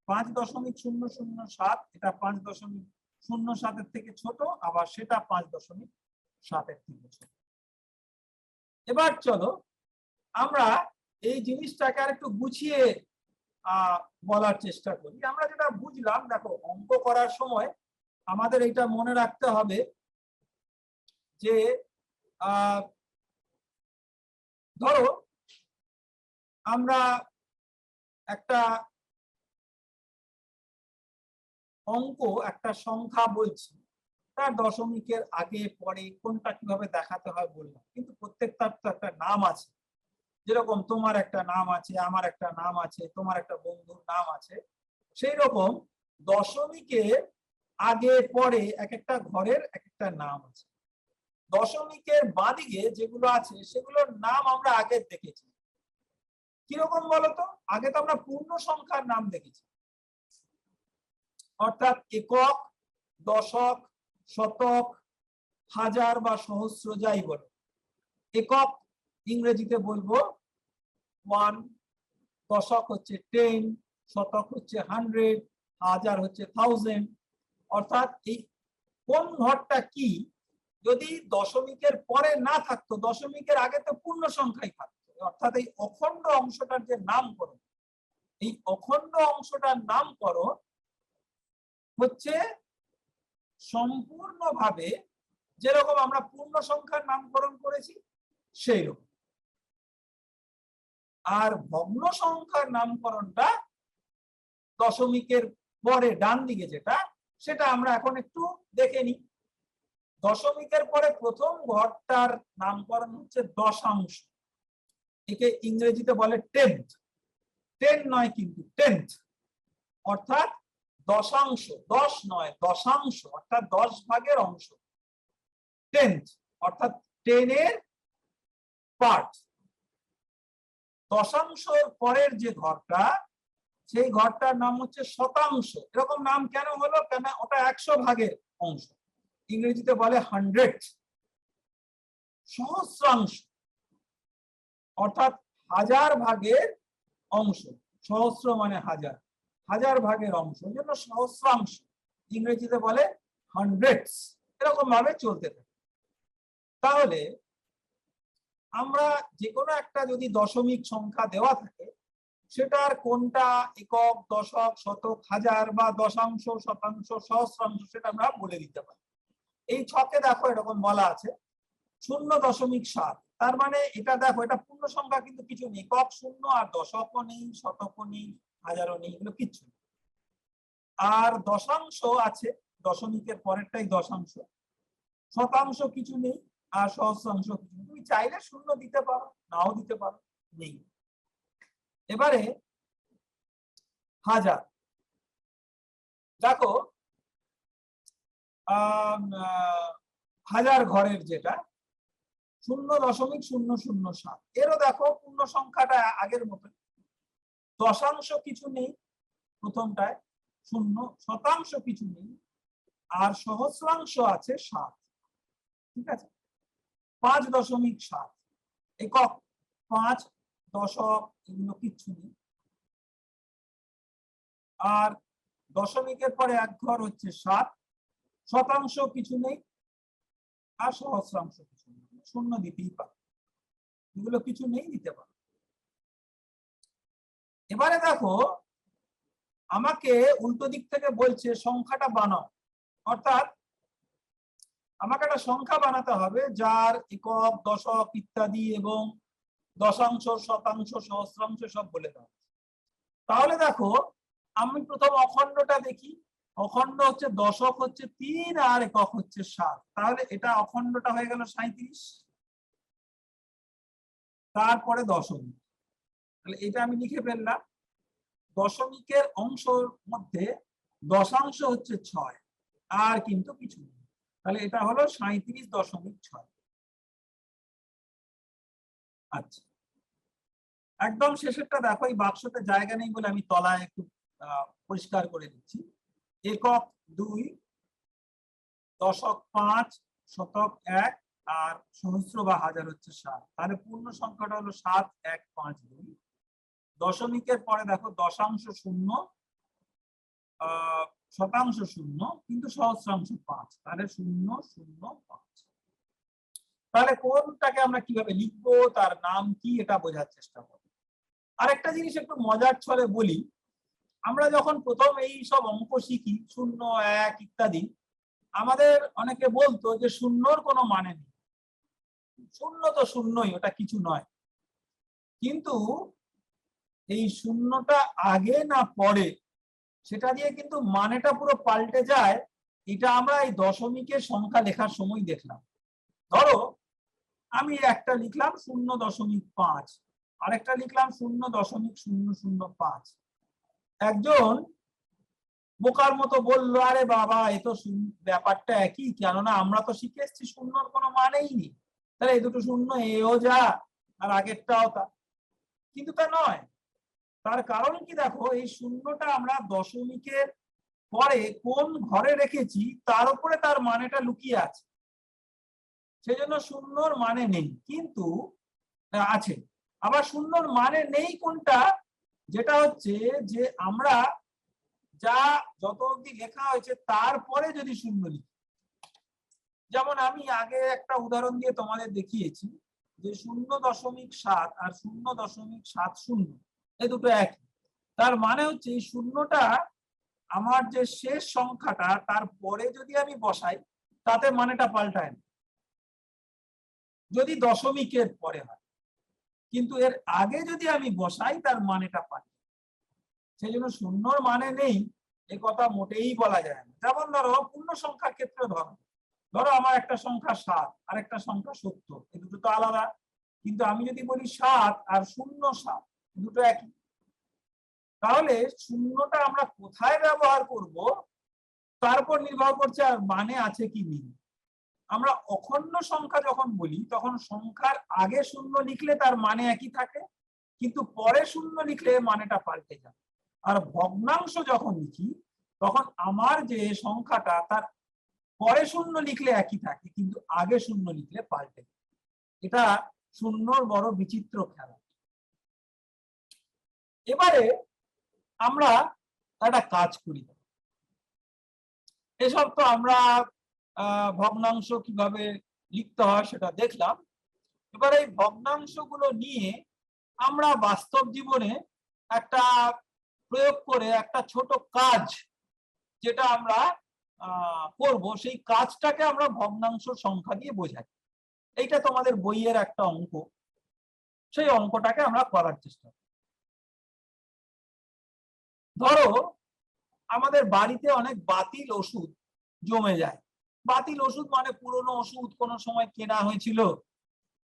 5.007 এটা 5.07 এর থেকে ছোট, আবার সেটা 5.7 এর থেকে ছোট। এবার চলো আমরা এই জিনিসটাকে আর একটু গুছিয়ে বলার চেষ্টা করি। আমরা যেটা বুঝলাম, দেখো অঙ্ক করার সময় আমাদের এটা মনে রাখতে হবে যে ধরো আমরা একটা অঙ্ক, একটা সংখ্যা বলছি, তার দশমিকের আগে পরে কোনটা কিভাবে দেখাতে হয় বললাম, কিন্তু প্রত্যেকটার তো একটা নাম আছে। যেরকম তোমার একটা নাম আছে, আমার একটা নাম আছে, তোমার একটা বন্ধুর নাম আছে, সেই রকম দশমিকের আগে পরে এক একটা ঘরের এক একটা নাম আছে। দশমিকের বাঁদিকে যেগুলো আছে সেগুলোর নাম আমরা আগে দেখেছি। কিরকম বলতো? আগে তো আমরা পূর্ণ সংখ্যার নাম দেখেছি, অর্থাৎ একক, দশক, শতক, হাজার বা সহস্র যাই বলো। একক ইংরেজিতে বলবো 1, দশক হচ্ছে 10, শতক হচ্ছে 100, হাজার হচ্ছে 1000। অর্থাৎ এই কোন ঘরটা কি যদি দশমিকের পরে না থাকতো, দশমিকের আগে তো পূর্ণ সংখ্যাই থাকতো। অর্থাৎ এই অখণ্ড অংশটার যে নামকরণ, এই অখণ্ড অংশটার নামকরণ হচ্ছে সম্পূর্ণভাবে যেরকম আমরা পূর্ণ সংখ্যার নামকরণ করেছি সেই রকম। আর ভগ্ন সংখ্যার নামকরণটা দশমিকের পরে ডান দিকে যেটা, সেটা আমরা এখন একটু দেখে নিই। দশমিকের পরে প্রথম ঘরটার নামকরণ হচ্ছে দশাংশ। একে ইংরেজিতে বলে টেন্থ। 10 নয় কিন্তু 10th, অর্থাৎ দশাংশ। 10 নয়, দশাংশ অর্থাৎ 10 ভাগের অংশ। 10th অর্থাৎ 10 এর পার্ট। দশাংশের পরের যে ঘরটা, সেই ঘরটার নাম হচ্ছে শতাংশ। এরকম নাম কেন হলো? কেন ওটা 100 ভাগের অংশ, ইংরেজিতে বলে 100। সহস্রাংশ অর্থাৎ 1000 ভাগের অংশ। সহস্র মানে হাজার, 1000 ভাগের অংশ, এই জন্য সহস্রাংশ, ইংরেজিতে বলে হান্ড্রেডস। এরকম ভাবে চলতে থাকে। তাহলে আমরা যে কোনো একটা যদি দশমিক সংখ্যা দেওয়া থাকে, সেটার কোনটা একক, দশক, শতক, হাজার বা দশাংশ, শতাংশ, সহস্রাংশ, সেটা আমরা বলে দিতে পারি। এই ছকে দেখো এরকম বলা আছে 0.7। তার মানে এটা দেখো, এটা পূর্ণ সংখ্যা কিন্তু কিছু নেই, একক শূন্য, আর দশকও নেই, শতকও নেই, হাজারও নেই, এগুলো কিচ্ছু নেই। আর দশাংশ আছে, দশমিকের পরেরটাই দশাংশ। শতাংশ কিছু নেই, আর সহস্রাংশ কিছু নেই। তুমি চাইলে শূন্য দিতে পারো, নাও দিতে পারো, নেই। এবারে হাজার দেখো, হাজার ঘরের যেটা 0.007, এরও দেখো পূর্ণ সংখ্যাটা আগের মতো। দশাংশ কিছু নেই প্রথমটায়, শূন্য, শতাংশ কিছু নেই, আর সহস্রাংশ আছে 7। ঠিক আছে, 5.7 একক, 5, দশক, এগুলো কিচ্ছু নেই। আর দশমিকের পরে এক ঘর হচ্ছে 7, শতাংশ কিছু নেই, আর সহস্রাংশ কিছু নেই, শূন্য দিতেই পারে, এগুলো কিছু নেই, দিতে পারে। এবারে দেখো আমাকে উল্টো দিক থেকে বলছে সংখ্যাটা বানাও, অর্থাৎ আমাকে একটা সংখ্যা বানাতে হবে যার একক, দশক ইত্যাদি এবং দশাংশ, শতাংশ, সহস্রাংশ সব বলে দাও। তাহলে দেখো আমি প্রথম অখণ্ডটা দেখি, অখণ্ড হচ্ছে দশক হচ্ছে 3 আর একক হচ্ছে 7, তাহলে এটা অখণ্ডটা হয়ে গেল 37। তারপরে দশমিক, তাহলে এটা আমি লিখে ফেললাম। দশমিকের অংশের মধ্যে দশাংশ হচ্ছে 6, আর কিন্তু কিছু নেই, তাহলে এটা হলো 37.6। আচ্ছা, একদম শেষেরটা দেখো, এই বাক্সতে জায়গা নেই বলে আমি তলায় একটু পরিষ্কার করে দিচ্ছি। একক 2, দশক 5, শতক 1, আর সহস্র বা হাজার হচ্ছে 7, তাহলে পূর্ণ সংখ্যাটা হলো 7152। দশমিকের পরে দেখো দশাংশ 0, শতাংশ 0, কিন্তু সহস্রাংশ 5, তাহলে 005। তাহলে কোনটাকে আমরা কিভাবে লিখবো, তার নাম কি, এটা বোঝার চেষ্টা করব। আরেকটা জিনিস একটু মজার ছলে বলি, আমরা যখন প্রথম এই সব অঙ্ক শিখি 0, 1 ইত্যাদি, আমাদের অনেকে বলতো যে শূন্যর কোনো মানে নেই, শূন্য তো শূন্যই, ওটা কিছু নয়। কিন্তু এই শূন্যটা আগে না পরে সেটা দিয়ে কিন্তু মানেটা পুরো পাল্টে যায়। এটা আমরা এই দশমিকের সংখ্যা লেখার সময় দেখলাম। ধরো আমি একটা লিখলাম 0.5, আরেকটা লিখলাম 0.005। একজন বোকার মতো বললো, আরে বাবা এ তো ব্যাপারটা একই, কেননা আমরা তো শিখে এসেছি শূন্যর কোনো মানেই নেই, তাহলে এই দুটো শূন্য এও যা আর আগেরটাও তা। কিন্তু তা নয়। তার কারণ কি দেখো, এই শূন্যটা আমরা দশমিকের পরে কোন ঘরে রেখেছি তার উপরে তার মানেটা লুকিয়ে আছে, সেজন্য শূন্যর মানে নেই, কিন্তু আছে। আবার শূন্যর মানে নেই কোনটা, যেটা হচ্ছে যে আমরা যা যত অবধি লেখা হয়েছে তারপরে যদি শূন্য লিখি। যেমন আমি আগে একটা উদাহরণ দিয়ে তোমাদের দেখিয়েছি যে 0.7 আর 0.70 এই দুটো একই। তার মানে হচ্ছে এই শূন্যটা আমার যে শেষ সংখ্যাটা তার পরে যদি আমি বসাই তাতে মানেটা পাল্টায় না, যদি দশমিকের পরে হয়, কিন্তু এর আগে যদি আমি বসাই তার মানেটা পাল্টায়। সেই জন্য শূন্যর মানে নেই এ কথা মোটেই বলা যায় না। যেমন ধরো পূর্ণ সংখ্যার ক্ষেত্রে ধরো আমার একটা সংখ্যা 7 আর একটা সংখ্যা 70, এই দুটো তো আলাদা, কিন্তু আমি যদি বলি 7 আর 0.7 দুটো একই। তাহলে শূন্যটা আমরা কোথায় ব্যবহার করব তার উপর নির্ভর করছে আর মানে আছে কি নেই। আমরা অখণ্ড সংখ্যা যখন বলি তখন সংখ্যার আগে শূন্য লিখলে তার মানে একই থাকে, কিন্তু পরে শূন্য লিখলে মানেটা পাল্টে যায়। আর ভগ্নাংশ যখন লিখি তখন আমার যে সংখ্যাটা তার পরে শূন্য লিখলে একই থাকে, কিন্তু আগে শূন্য লিখলে পাল্টে যায়। এটা শূন্যর বড় বিচিত্র খেলা। এবারে আমরা একটা কাজ করি, এসব তো আমরা ভগ্নাংশ কিভাবে লিখতে হয় সেটা দেখলাম। এবার এই ভগ্নাংশগুলো নিয়ে আমরা বাস্তব জীবনে একটা প্রয়োগ করে একটা ছোট কাজ যেটা আমরা করব, সেই কাজটাকে আমরা ভগ্নাংশ সংখ্যা দিয়ে বোঝাই। এইটা তোমাদের বইয়ের একটা অঙ্ক, সেই অঙ্কটাকে আমরা করার চেষ্টা করি। ধরো আমাদের বাড়িতে অনেক বাতিল ওষুধ জমে যায়। বাতিল ওষুধ মানে পুরনো ওষুধ, কোনো সময় কেনা হয়েছিল,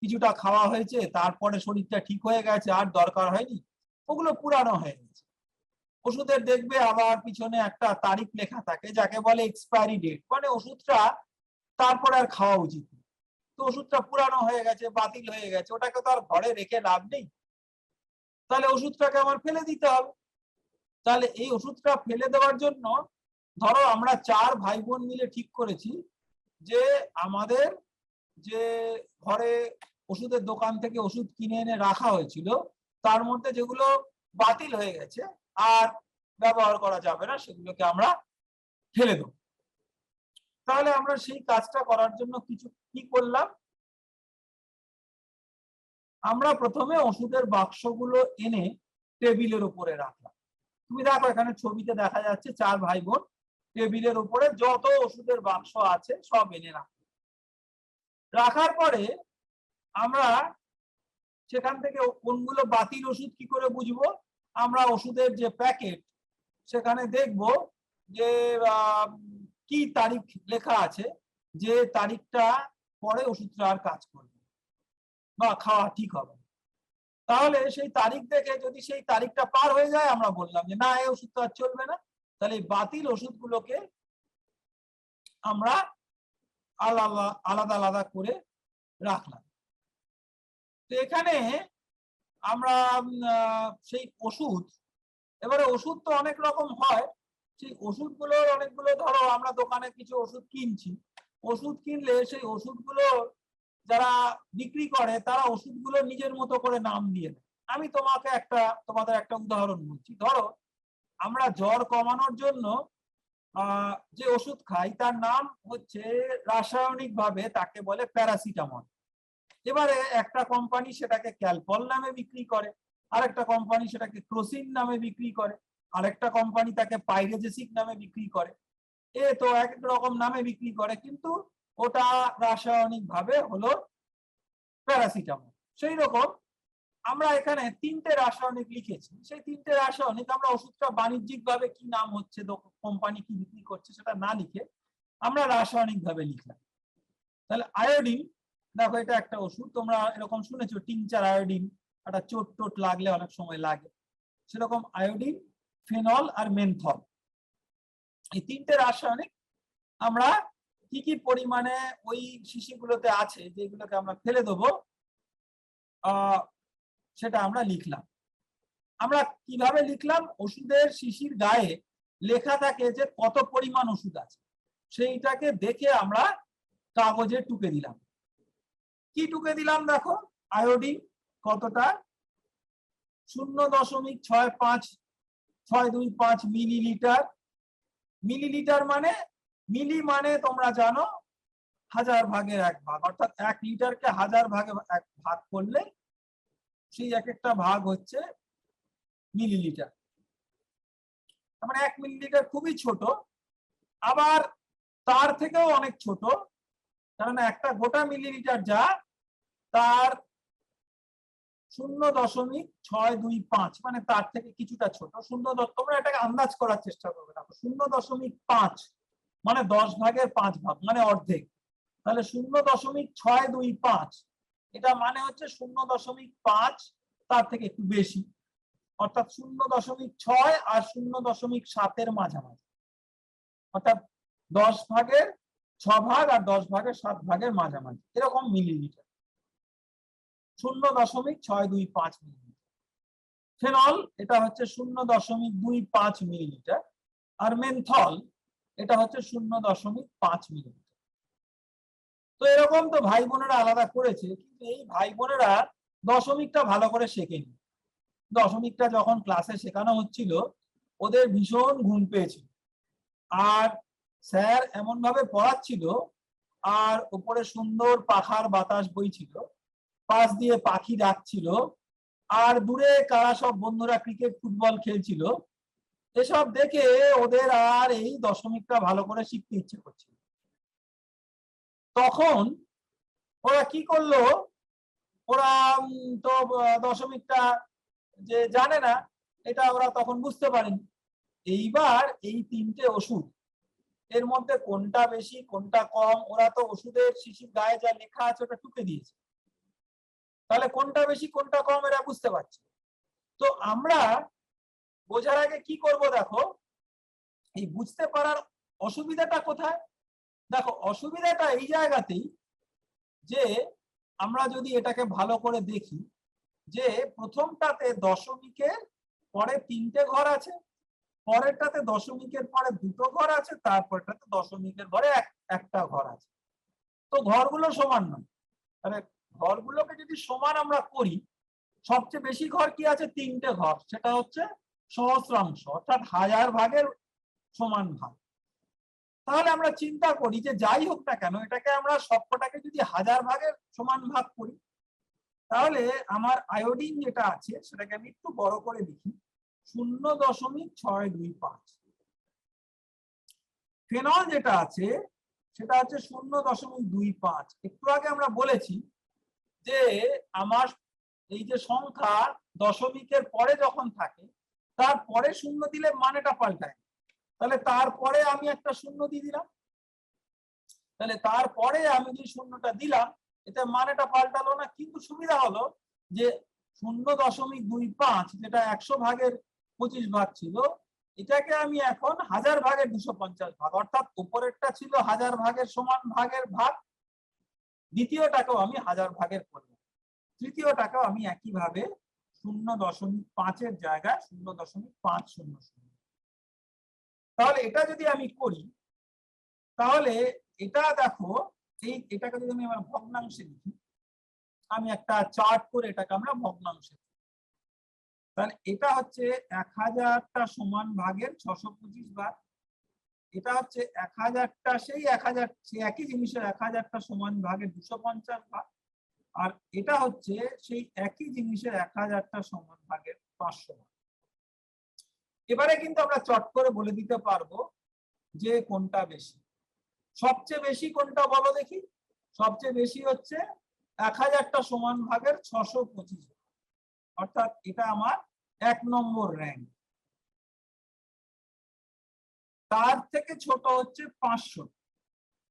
কিছুটা খাওয়া হয়েছে, তারপরে শরীরটা ঠিক হয়ে গেছে, আর দরকার হয়নি, ওগুলো পুরানো হয়ে গেছে। ওষুধের দেখবে আবার পিছনে একটা তারিখ লেখা থাকে যাকে বলে এক্সপায়ারি ডেট, মানে ওষুধটা তারপরে আর খাওয়া উচিত। তো ওষুধটা পুরানো হয়ে গেছে, বাতিল হয়ে গেছে, ওটাকে তো আর ঘরে রেখে লাভ নেই, তাহলে ওষুধটাকে আমার ফেলে দিতে হবে। তাহলে এই ওষুধটা ফেলে দেওয়ার জন্য ধরো আমরা 4 ভাই বোন মিলে ঠিক করেছি যে আমাদের যে ঘরে ওষুধের দোকান থেকে ওষুধ কিনে এনে রাখা হয়েছিল তার মধ্যে যেগুলো বাতিল হয়ে গেছে আর ব্যবহার করা যাবে না, সেগুলোকে আমরা ফেলে দেবো। তাহলে আমরা সেই কাজটা করার জন্য কিছু কি করলাম, আমরা প্রথমে ওষুধের বাক্সগুলো এনে টেবিলের উপরে রাখলাম। তুমি দেখো এখানে ছবিতে দেখা যাচ্ছে 4 ভাই বোন টেবিলের উপরে যত ওষুধের বাক্স আছে সব এনে রাখার পরে আমরা সেখান থেকে কোনগুলো বাতিল ওষুধ কি করে বুঝবো, আমরা ওষুধের যে প্যাকেট সেখানে দেখব যে কি তারিখ লেখা আছে, যে তারিখটা পরে ওষুধটা আর কাজ করবে বা খাওয়া ঠিক হবে। তাহলে সেই তারিখ দেখে যদি সেই তারিখটা পার হয়ে যায় আমরা বললাম যে না এই ওষুধটা আর চলবে না, তাহলে বাতিল ওষুধগুলোকে আমরা আলাদা আলাদা আলাদা করে রাখলাম। তো এখানে আমরা সেই ওষুধ, এবারে ওষুধ তো অনেক রকম হয়, সেই ওষুধগুলোর অনেকগুলো, ধরো আমরা দোকানে কিছু ওষুধ কিনছি, ওষুধ কিনলে সেই ওষুধগুলো যারা বিক্রি করে তারা ওষুধগুলো নিজের মতো করে নাম দিয়ে দেয়। আমি তোমাদের একটা উদাহরণ বলছি। ধরো আমরা জ্বর কমানোর জন্য যে ওষুধ খাই তার নাম হচ্ছে রাসায়নিক ভাবে তাকে বলে প্যারাসিটামল। এবারে একটা কোম্পানি সেটাকে ক্যালপল নামে বিক্রি করে, আরেকটা কোম্পানি সেটাকে ক্রোসিন নামে বিক্রি করে, আরেকটা কোম্পানি তাকে পাইরেজেসিক নামে বিক্রি করে। এ তো এক রকম নামে বিক্রি করে, কিন্তু ওটা রাসায়নিক ভাবে হলো প্যারাসিটামল। সেই রকম আমরা এখানে 3টে রাসায়নিক লিখেছি, সেই 3টে রাসায়নিক আমরা ওষুধটা বাণিজ্যিক ভাবে কি নাম হচ্ছে, কোম্পানি কি বিক্রি করছে সেটা না লিখে আমরা রাসায়নিক ভাবে লিখলাম। তাহলে আয়োডিন, দেখো এটা একটা ওষুধ, তোমরা এরকম শুনেছো টিংচার আয়োডিন, একটা চোট টোট লাগলে অনেক সময় লাগে, সেরকম আয়োডিন, ফেনল আর মেনথল, এই 3টে রাসায়নিক আমরা কি কি পরিমাণে ওই শিশিগুলোতে আছে যেগুলোকে আমরা ফেলে দেবো সেটা আমরা লিখলাম। আমরা কিভাবে লিখলাম, ওষুধের শিশির গায়ে লেখা থাকে যে কত পরিমাণ ওষুধ আছে, সেইটাকে দেখে আমরা কাগজে টুকে দিলাম। কি টুকে দিলাম দেখো, আয়োডিন কতটা, 0.625 মিলিলিটার। মিলিলিটার মানে, মিলি মানে তোমরা জানো 1000 ভাগের 1 ভাগ, অর্থাৎ 1 লিটারকে 1000 ভাগে ভাগ করলে সেই এক একটা ভাগ হচ্ছে মিলিলিটার। মানে 1 মিলিলিটার খুবই ছোট, আবার তার থেকেও অনেক ছোট, কারণ একটা গোটা মিলিলিটার যা তার 0.625 মানে তার থেকে কিছুটা ছোট। তোমরা এটাকে আন্দাজ করার চেষ্টা করবে, দেখো 0.5 মানে 10 ভাগের 5 ভাগ মানে অর্ধেক, তাহলে 0.625 এটা মানে হচ্ছে 0.5 তার থেকে একটু বেশি, অর্থাৎ 0.6 আর 0.7 মাঝামাঝি, অর্থাৎ 10 ভাগের 6 ভাগ আর 10 ভাগের 7 ভাগের মাঝামাঝি, এরকম মিলিলিটার, 0.625 মিলিলিটার। ফেনল এটা হচ্ছে 0.25 মিলিলিটার, আর মেনথল এটা হচ্ছে 0.5 মিলিলিটার। তো এরকম তো ভাই বোনেরা আলাদা করেছে, কিন্তু এই ভাই বোনেরা দশমিকটা ভালো করে শেখেনি। দশমিকটা যখন ক্লাসে শেখানো হচ্ছিল ওদের ভীষণ ঘুম পেয়েছিল, আর স্যার এমন ভাবে পড়াচ্ছিল, আর উপরে সুন্দর পাখার বাতাস বইছিল, পাশ দিয়ে পাখি ডাকছিল, আর দূরে কারা সব বন্ধুরা ক্রিকেট ফুটবল খেলছিল, এসব দেখে ওদের আর এই দশমিকটা ভালো করে শিখতে ইচ্ছে করছিল। তখন ওরা কি করলো, ওরা তো দশমিকটা যে জানে না, এটা ওরা তখন বুঝতে পারেনি। এইবার এই 3টে ওষুধ, এর মধ্যে কোনটা বেশি কোনটা কম, ওরা তো ওষুধের শিশির গায়ে যা লেখা আছে ওটা টুকে দিয়েছে, তাহলে কোনটা বেশি কোনটা কম এরা বুঝতে পারছে। তো আমরা বোঝার আগে কি করব, দেখো এই বুঝতে পারার অসুবিধাটা কোথায়, দেখো অসুবিধাটা এই জায়গাতেই যে আমরা যদি এটাকে ভালো করে দেখি, যে প্রথমটাতে দশমিকের পরে 3টে ঘর আছে, পরেরটাতে দশমিকের পরে 2টো ঘর আছে, তারপরটাতে দশমিকের ঘরে একটা ঘর আছে। তো ঘরগুলো সমান নয়, তাহলে ঘরগুলোকে যদি সমান আমরা করি, সবচেয়ে বেশি ঘর কি আছে, 3টে ঘর, সেটা হচ্ছে সহস্রাংশ অর্থাৎ 1000 ভাগের সমান ভাগ। তাহলে আমরা চিন্তা করি যে যাই হোক না কেন এটাকে আমরা সবকটাকে যদি 1000 ভাগের সমান ভাগ করি, তাহলে আমার আয়োডিন যেটা আছে সেটাকে আমি একটু বড় করে লিখি 0.625। ফেনল যেটা আছে সেটা হচ্ছে 0.25। একটু আগে আমরা বলেছি যে আমার এই যে সংখ্যা দশমিকের পরে যখন থাকে তারপরে শূন্য দিলে মানেটা পাল্টায়, তাহলে তারপরে আমি একটা শূন্য দিয়ে দিলাম, তাহলে তারপরে আমি যে শূন্যটা দিলাম এতে মানেটা পাল্টালো না, কিন্তু সুবিধা হলো যে 0.25 যেটা 100 ভাগের 25 ভাগ ছিল এটাকে আমি এখন 1000 ভাগের 250 ভাগ, অর্থাৎ উপরেরটা ছিল 1000 ভাগের সমান ভাগের ভাগ, দ্বিতীয়টাকেও আমি 1000 ভাগের করলাম, তৃতীয়টাকেও আমি একইভাবে 0.5-এর জায়গায় 0.500। তাহলে এটা যদি আমি করি তাহলে এটা দেখো এটাকে যদি আমি আমার ভগ্নাংশে লিখি, আমি একটা চার্ট করে এটাকে আমরা ভগ্নাংশে, তাহলে এটা হচ্ছে 1000টা সমান ভাগের 625 ভাগ, এটা হচ্ছে 1000টা সেই 1000 সেই একই জিনিসের 1000টা সমান ভাগের 250 ভাগ, আর এটা হচ্ছে সেই একই জিনিসের 1000টা সমান ভাগের 500 ভাগ। এবারে কিন্তু আমরা চট করে বলে দিতে পারবো যে কোনটা বেশি। সবচেয়ে বেশি কোনটা বলো দেখি? সবচেয়ে বেশি হচ্ছে 1000টা সমান ভাগের 625, অর্থাৎ এটা আমার 1 নম্বর র্যাঙ্ক। তার থেকে ছোট হচ্ছে 500,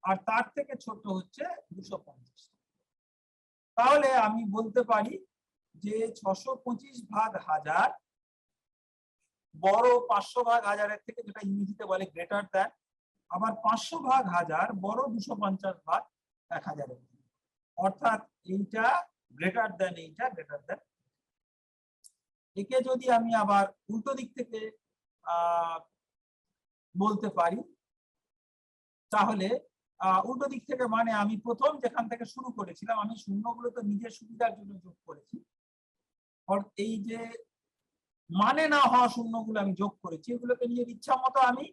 আর তার থেকে ছোট হচ্ছে 250। তাহলে আমি বলতে পারি যে 625 ভাগ 1000 বড় 500 ভাগ 1000-এর থেকে, যেটা ইংরেজিতে বলে গ্রেটার দ্যান, আবার 500 ভাগ 1000 বড় 250 ভাগ 1000-এর, অর্থাৎ এইটা গ্রেটার দ্যান এইটা গ্রেটার দ্যান। একে যদি আমি আবার উল্টো দিক থেকে বলতে পারি তাহলে উল্টো দিক থেকে মানে আমি প্রথম যেখান থেকে শুরু করেছিলাম আমি শূন্যগুলো তো নিজের সুবিধার জন্য যোগ করেছি, এই যে মানে না হওয়া শূন্যগুলো আমি যোগ করেছি এগুলোকে নিজের ইচ্ছা মতো আমি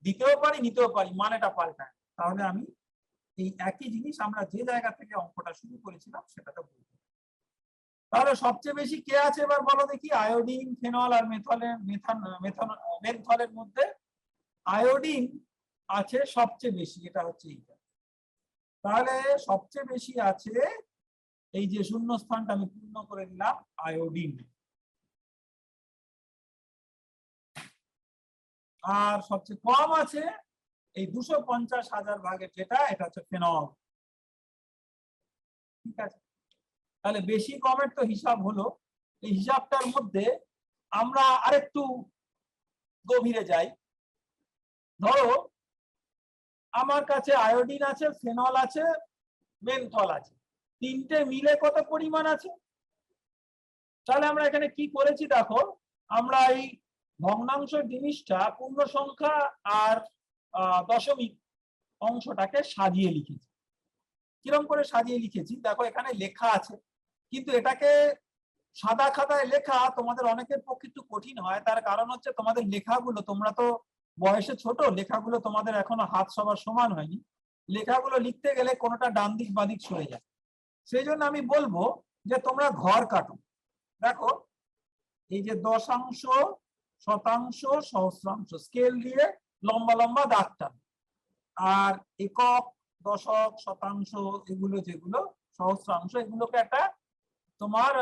দিতেও পারি নিতেও পারি, মানেটা পাল্টায়। তাহলে আমি এই একই জিনিস আমরা যে জায়গা থেকে অঙ্কটা শুরু করেছিলাম সেটাতে বলবো। তাহলে সবচেয়ে বেশি কে আছে এবার বলো দেখি? আয়োডিন, ফেনল আর মেনথলের মধ্যে আয়োডিন আছে সবচেয়ে বেশি, এটা হচ্ছে এইটা। তাহলে সবচেয়ে বেশি আছে এই যে শূন্য স্থানটা আমি পূর্ণ করে দিলাম আয়োডিন, আর সবচেয়ে কম আছে এই 250,000 ভাগের যেটা, এটা হচ্ছে ফেনল। ঠিক আছে, তাহলে বেশি কমের তো হিসাব হলো। এই হিসাবটার মধ্যে আমরা আরেকটু গভীরে যাই। ধরো আমার কাছে আয়োডিন আছে, ফেনল আছে, মেনথল আছে, তিনটে মিলে কত পরিমাণ আছে? তাহলে আমরা এখানে কি করেছি দেখো, আমরা এই ভগ্নাংশ জিনিসটা পূর্ণ সংখ্যা আর দশমিক অংশটাকে সাজিয়ে লিখেছি। কিরকম করে সাজিয়ে লিখেছি দেখো, এখানে লেখা আছে, কিন্তু এটাকে সাদা খাতায় লেখা তোমাদের অনেকের পক্ষে একটু কঠিন হয়। তার কারণ হচ্ছে তোমাদের লেখাগুলো, তোমরা তো বয়সে ছোট, লেখাগুলো তোমাদের এখনো হাত সবার সমান হয়নি, লেখাগুলো লিখতে গেলে কোনোটা ডান দিক বাদিক সরে যায়। সেই জন্য আমি বলবো যে তোমরা ঘর কাটো। দেখো এই যে দশাংশ, শতাংশ, সহস্রাংশ স্কেল দিয়ে লম্বা লম্বা দাগ টান, আর একক, দশক, শতাংশ, এগুলো যেগুলো সহস্রাংশ, এগুলোকে একটা তোমার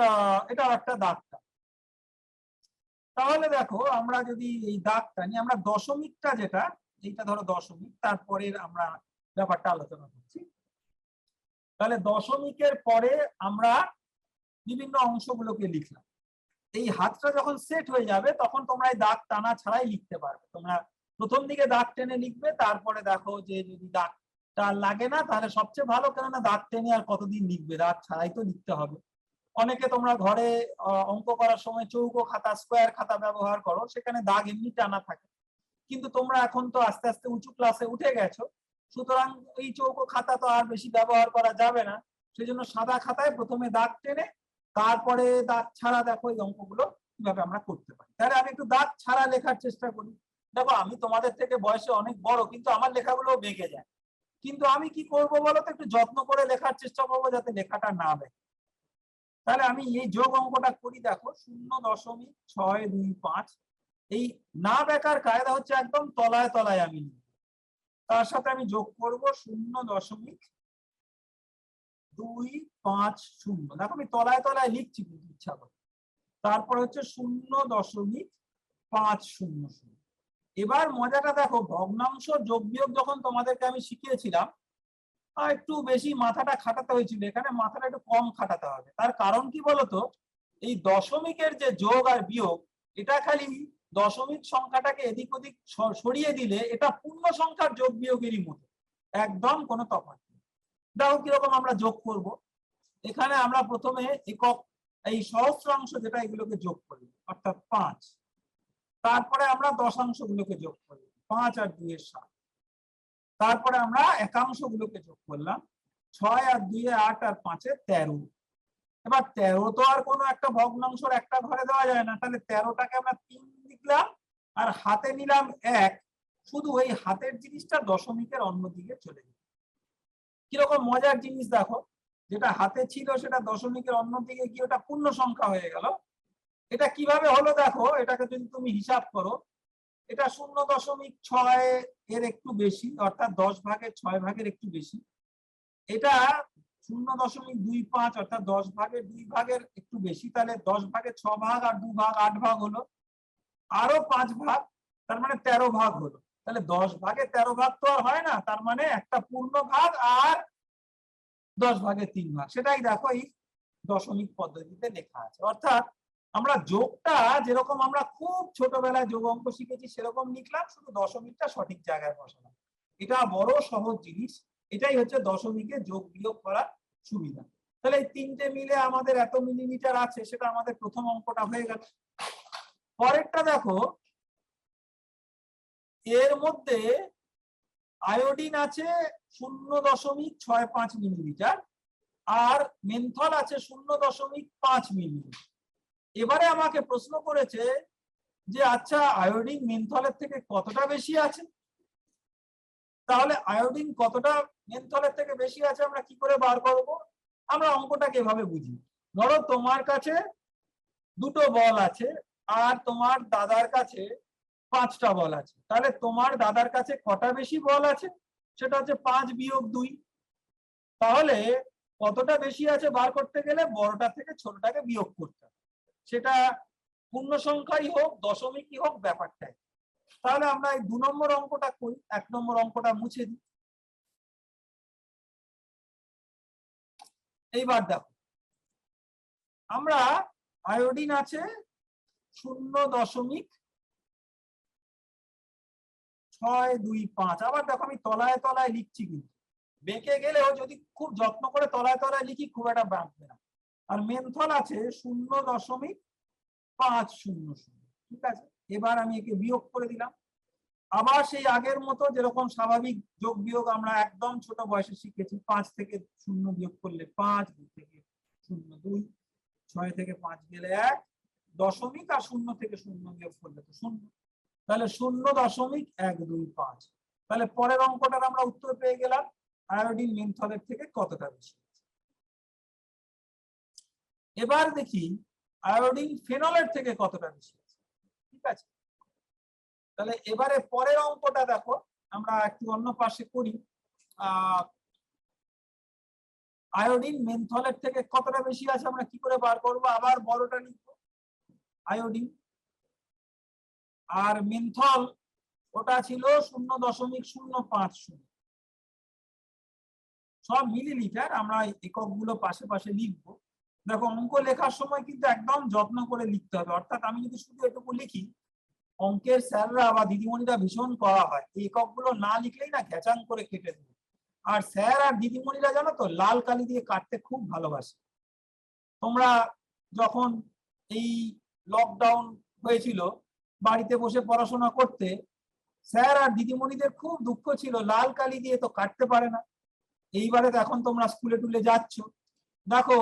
এটা একটা দাগ টান। তাহলে দেখো আমরা যদি এই দাগটা নিয়ে আমরা দশমিকটা যেটা, এইটা ধরো দশমিক, তারপরে আমরা ব্যাপারটা আলোচনা করছি। তাহলে দশমিকের পরে আমরা বিভিন্ন অংশগুলোকে লিখলাম। এই হাতটা যখন সেট হয়ে যাবে তখন তোমরা এই দাগ টানা ছাড়াই লিখতে পারবে। তোমরা প্রথম দিকে দাগ টেনে লিখবে, তারপরে দেখো যে যদি দাগটা লাগে না তাহলে সবচেয়ে ভালো, কেননা দাগ টেনে আর কতদিন লিখবে, দাগ ছাড়াই তো লিখতে হবে। অনেকে তোমরা ঘরে অঙ্ক করার সময় চৌকো খাতা, স্কোয়ার খাতা ব্যবহার করো, সেখানে দাগ এমনি টানা থাকে, কিন্তু তোমরা এখন তো আস্তে আস্তে উঁচু ক্লাসে উঠে গেছো, সুতরাং এই চৌকো খাতা তো আর বেশি ব্যবহার করা যাবে না। সেই জন্য সাদা খাতায় প্রথমে দাগ টেনে তারপরে দাগ ছাড়া দেখো এই অঙ্কগুলো কিভাবে আমরা করতে পারি। তাহলে আমি একটু দাগ ছাড়া লেখার চেষ্টা করি। দেখো আমি তোমাদের থেকে বয়সে অনেক বড়, কিন্তু আমার লেখাগুলো বেঁকে যায়। কিন্তু আমি কি করব বলো তো, একটু যত্ন করে লেখার চেষ্টা করবো যাতে লেখাটা না বেঁকে। তাহলে আমি এই যোগ অঙ্কটা করি। দেখো 0.625, এই না বেকার কায়দা হচ্ছে একদম তলায় তলায় আমি নিই, তার সাথে আমি যোগ করব 0.250। দেখো আমি তলায় তলায় লিখছি কিন্তু ইচ্ছা করে। তারপরে হচ্ছে 0.500। এবার মজাটা দেখো, ভগ্নাংশ যোগ বিয়োগ যখন তোমাদেরকে আমি শিখিয়েছিলাম একটু বেশি মাথাটা খাটাতে হয়েছিল, এখানে মাথাটা একটু কম খাটাতে হবে। তার কারণ কি বলতো, এই দশমিকের যে যোগ আর বিয়োগ, এটা খালি দশমিক সংখ্যাটাকে এদিক ওদিক সরিয়ে দিলে এটা পূর্ণ সংখ্যার যোগ বিয়োগেরই মতো, একদম কোনো তফাৎ নেই। দেখো কিরকম আমরা যোগ করব। এখানে আমরা প্রথমে একক এই সহস্রাংশ যেটা, এগুলোকে যোগ করি, অর্থাৎ 5। তারপরে আমরা দশাংশ গুলোকে যোগ করি, 5 আর 2 এর 7। তারপরে আমরা একাংশ গুলোকে যোগ করলাম, 6 আর 2 এ 8 আর 5 এ 13। এবার 13 তো আর কোনো একটা ভগ্নাংশের একটা ঘরে দেওয়া যায় না, তাহলে 13টাকে আমরা 3 লিখলাম আর হাতে নিলাম 1। শুধু ওই হাতের জিনিসটা দশমিকের অন্যদিকে চলে গেল। কিরকম মজার জিনিস দেখো, যেটা হাতে ছিল সেটা দশমিকের অন্যদিকে গিয়ে ওটা পূর্ণ সংখ্যা হয়ে গেল। এটা কিভাবে হলো দেখো, এটাকে যদি তুমি হিসাব করো, এটা 0.6 এর একটু বেশি, অর্থাৎ 10 ভাগের 6 ভাগের একটু বেশি। এটা 0.25 অর্থাৎ 10 ভাগের 2 ভাগের একটু বেশি, তাহলে 10 ভাগের 6 ভাগ আর 2 ভাগ 8 ভাগ হলো, আরো 5 ভাগ, তার মানে 13 ভাগ হলো। তাহলে 10 ভাগে 13 ভাগ তো আর হয় না, তার মানে একটা পূর্ণ ভাগ আর 10 ভাগের 3 ভাগ। সেটাই দেখো এই দশমিক পদ্ধতিতে লেখা আছে। অর্থাৎ আমরা যোগটা যেরকম আমরা খুব ছোটবেলায় যোগ অঙ্ক শিখেছি সেরকম লিখলাম, শুধু দশমিকটা সঠিক জায়গায় বসালাম। এটা বড় সহজ জিনিস। এটাই হচ্ছে দশমিকে যোগ বিয়োগ করার সুবিধা। তাহলে এই তিনটে মিলে আমাদের এত মিলিমিটার আছে, সেটা আমাদের প্রথম অঙ্কটা হয়ে গেল। পরেরটা দেখো, এর মধ্যে আয়োডিন আছে 0.65 মিলিমিটার আর মেন্থল আছে 0.5 মিলিমিটার। এবারে আমাকে প্রশ্ন করেছে যে আচ্ছা আয়োডিন মেন্থলের থেকে কতটা বেশি আছে। তাহলে আয়োডিন কতটা মেন্থলের থেকে বেশি আছে আমরা কি করে বার করব? আমরা অঙ্কটাকে এভাবে বুঝি। ধরো তোমার কাছে দুটো বল আছে আর তোমার দাদার কাছে 5টা বল আছে, তাহলে তোমার দাদার কাছে কটা বেশি বল আছে? সেটা হচ্ছে 5 বিয়োগ 2। তাহলে কতটা বেশি আছে বার করতে গেলে বড়টা থেকে ছোটটাকে বিয়োগ করতে হবে, সেটা পূর্ণ সংখ্যাই হোক দশমিকই হোক, ব্যাপারটাই। তাহলে আমরা এই 2 নম্বর অঙ্কটা করি, 1 নম্বর অঙ্কটা মুছে দিই। এইবার দেখো, আমরা আয়োডিন আছে 0.625। আবার দেখো আমি তলায় তলায় লিখছি, কিন্তু বেঁকে গেলেও যদি খুব যত্ন করে তলায় তলায় লিখি খুব একটা বাঁকবে না। আর মেন্থল আছে 0.500। ঠিক আছে, এবার আমি একে বিয়োগ করে দিলাম। আবার সেই আগের মতো যেরকম স্বাভাবিক যোগ বিয়োগ আমরা একদম ছোট বয়সে শিখেছি, 5 থেকে 0 বিয়োগ করলে 5, 2 থেকে 0 2, 6 থেকে 5 গেলে 1, দশমিক আর 0 থেকে 0 বিয়োগ করলে তো 0। তাহলে 0.125। তাহলে পরের অঙ্কটার আমরা উত্তর পেয়ে গেলাম আয়োডিন মেন্থলের থেকে কতটা বেশি। এবার দেখি আয়োডিন ফেনলের থেকে কতটা বেশি আছে। ঠিক আছে, তাহলে এবারে পরের অঙ্কটা দেখো, আমরা একটু অন্য পাশে করি। আয়োডিন মেন্থলের থেকে কতটা বেশি আছে আমরা কি করে বার করব? আবার বড়টা লিখবো আয়োডিন, আর মেন্থল ওটা ছিল 0.050। সব মিলিলিটার, আমরা একক গুলো পাশে পাশে লিখবো। দেখো অঙ্ক লেখার সময় কিন্তু একদম যত্ন করে লিখতে হবে। অর্থাৎ আমি যদি শুধু এটুকু লিখি, অঙ্কের স্যাররা বা দিদিমণিরা ভীষণ করা হয়, এই এককগুলো না লিখলেই না ঘেচাং করে কেটে দেবে। আর স্যার আর দিদিমণিরা জানো তো লাল কালি দিয়ে কাটতে খুব ভালোবাসে। তোমরা যখন এই লকডাউন হয়েছিল বাড়িতে বসে পড়াশোনা করতে, স্যার আর দিদিমণিদের খুব দুঃখ ছিল, লাল কালি দিয়ে তো কাটতে পারে না। এইবারে এখন তোমরা স্কুলে টুলে যাচ্ছ, দেখো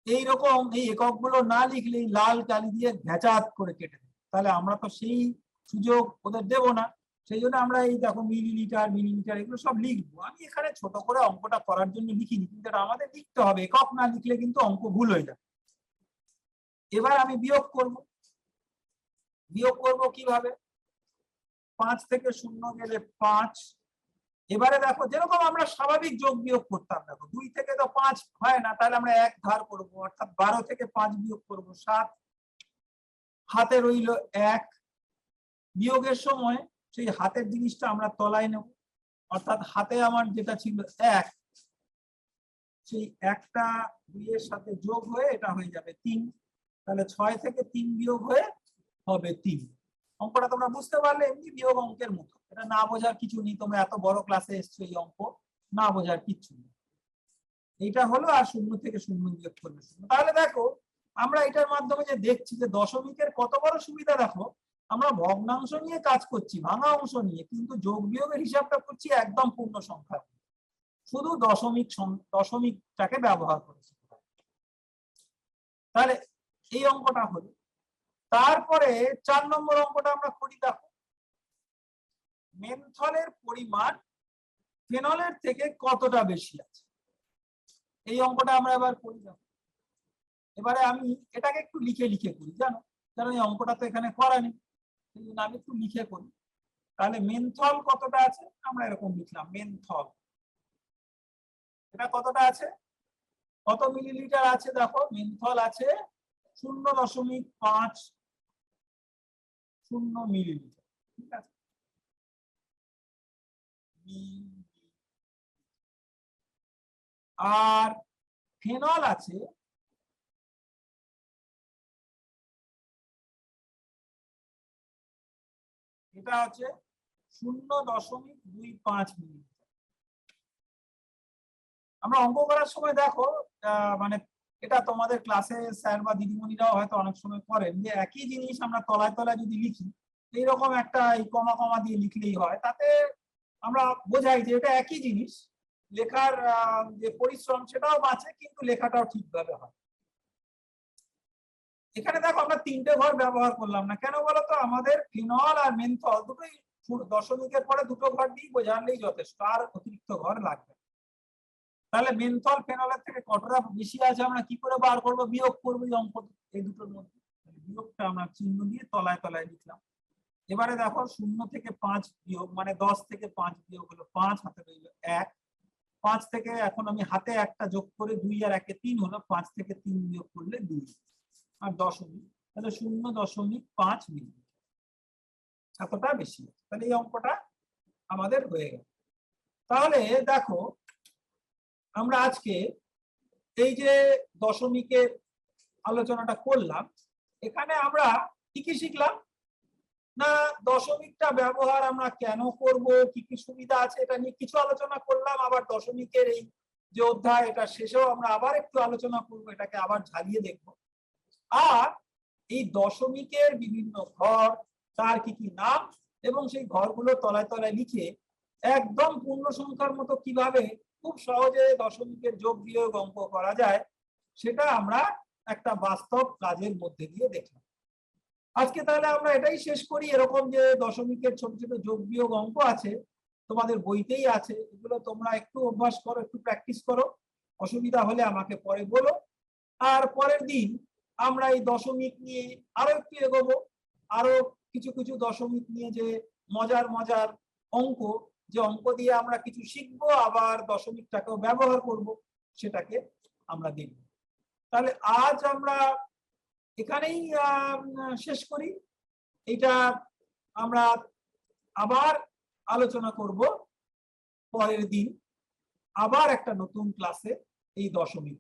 এইরকম এই এককগুলো না লিখলেই লাল কালি দিয়ে ঘেঁচাত করে কেটে দেয়, তাহলে আমরা তো সেই সুযোগ ওদের দেব না। সেই জন্য আমরা এই দেখো মিলিলিটার মিলিমিটার এগুলো সব লিখবো। আমি এখানে ছোট করে অঙ্কটা করার জন্য লিখিনি, কিন্তু এটা আমাদের লিখতে হবে, একক না লিখলে কিন্তু অঙ্ক ভুল হয়ে যাবে। এবার আমি বিয়োগ করব। বিয়োগ করব কিভাবে? 5 থেকে 0 গেলে 5। এবারে দেখো যেরকম আমরা স্বাভাবিক যোগ বিয়োগ করতাম, দেখো 2 থেকে তো 5 হয় না, তাহলে আমরা 1 ধার করব, অর্থাৎ 12 থেকে 5 বিয়োগ করব 7। হাতে রইল 1। বিয়োগের সময় সেই হাতের জিনিসটা আমরা তলায় নেব, অর্থাৎ হাতে আমার যেটা ছিল 1, সেই 1টা 2 এর সাথে যোগ হয়ে এটা হয়ে যাবে 3। তাহলে 6 থেকে 3 বিয়োগ হয়ে হবে 3। অঙ্কটা তোমরা বুঝতে পারলে, এমনি বিয়োগ অঙ্কের মতো, এটা না বোঝার কিছু নেই। তোমরা এত বড় ক্লাসে এসছো, এই অঙ্ক না বোঝার কিছু নেই। এইটা হলো, আর 0 থেকে 0 বিয়োগ করবে 0। তাহলে দেখো আমরা এটার মাধ্যমে যে দেখছি যে দশমিকের কত বড় সুবিধা। দেখো আমরা ভগ্নাংশ নিয়ে কাজ করছি, ভাঙা অংশ নিয়ে, কিন্তু যোগ বিয়োগের হিসাবটা করছি একদম পূর্ণ সংখ্যা, শুধু দশমিকটাকে ব্যবহার করেছি। তাহলে এই অঙ্কটা হলো। তারপরে 4 নম্বর অঙ্কটা আমরা করি। দেখো মেনথলের পরিমাণ ফেনলের থেকে কতটা বেশি আছে, এই অঙ্কটা আমরা এবার করি। দেখো এবারে আমি এটাকে একটু লিখে লিখে করি, জানো, কারণ এই অঙ্কটা তো এখানে করা নেই, সেই জন্য আমি একটু লিখে করি। তাহলে মেনথল কতটা আছে, আমরা এরকম লিখলাম মেনথল, এটা কতটা আছে, কত মিলিলিটার আছে। দেখো মেনথল আছে 0.50 মিলিলিটার, ঠিক আছে। আর ফেনল আছে এটা হচ্ছে 0.25 মিলিলিটার। আমরা অঙ্ক করার সময় দেখো মানে এটা তোমাদের ক্লাসে স্যার বা দিদিমণিরাও হয়তো অনেক সময় করেন, যে একই জিনিস আমরা তলায় তলায় যদি লিখি, এইরকম একটা এই কমা কমা দিয়ে লিখলেই হয়, তাতে আমরা বোঝাই যে এটা একই জিনিস। লেখার যে পরিশ্রম সেটাও বাঁচে, কিন্তু লেখাটাও ঠিকভাবে হয়। এখানে দেখো আমরা 3টে ঘর ব্যবহার করলাম না, কেন বলতো? আমাদের ফিনল আর মেনথল দুটোই দশমিকের পরে 2টো ঘর দিয়ে বোঝালেই যথেষ্ট, আর অতিরিক্ত ঘর লাগবে। তাহলে মেনথল ফেনলের থেকে কতটা বেশি আছে আমরা কি করে বার করবো? বিয়োগ করবো এই অঙ্ক, এই দুটোর মধ্যে বিয়োগটা আমরা চিহ্ন দিয়ে তলায় তলায় লিখলাম। এবারে দেখো 0 থেকে 5 বিয়োগ, মানে 10 থেকে 5 বিয়োগ হলো 5, হাতে রইল 1। 5 থেকে এখন আমি হাতে একটা যোগ করে 2 আর 1 3 হলো, 5 থেকে 3 বিয়োগ করলে 2 আর দশমিক, তাহলে 0.5 মিলিমিটার, এতটা বেশি। তাহলে এই অঙ্কটা আমাদের হয়ে গেল। তাহলে দেখো আমরা আজকে এই যে দশমিকের আলোচনাটা করলাম, এখানে আমরা কি কি শিখলাম না, দশমিকটা ব্যবহার আমরা কেন করব, কি কি সুবিধা আছে, এটা নিয়ে কিছু আলোচনা করলাম। আবার দশমিকের এই যে অধ্যায়, এটা শেষেও আমরা আবার একটু আলোচনা করব, এটাকে আবার ঝালিয়ে দেখব। আর এই দশমিকের বিভিন্ন ঘর, তার কি কি নাম, এবং সেই ঘরগুলো তলায় তলায় লিখে একদম পূর্ণ সংখ্যার মতো কিভাবে খুব সহজে দশমিকের যোগ বিয়োগ অঙ্ক করা যায়, সেটা আমরা একটা বাস্তব কাজের মধ্যে দিয়ে দেখলাম। আজকে তাহলে আমরা এটাই শেষ করি। এরকম যে দশমিকের ছোট ছোট যোগ বিয়োগ অঙ্ক আছে, তোমাদের বইতেই আছে, এগুলো তোমরা একটু অভ্যাস করো, একটু প্র্যাকটিস করো। অসুবিধা হলে আমাকে পরে বলো। আর পরের দিন আমরা এই দশমিক নিয়ে আরো একটু এগোবো, আরো কিছু কিছু দশমিক নিয়ে যে মজার মজার অঙ্ক, যে অঙ্ক দিয়ে আমরা কিছু শিখবো, আবার দশমিকটাকেও ব্যবহার করব, সেটাকে আমরা দেখব। তাহলে আজ আমরা এখানেই শেষ করি। এটা আমরা আবার আলোচনা করব পরের দিন, আবার একটা নতুন ক্লাসে এই দশমিক।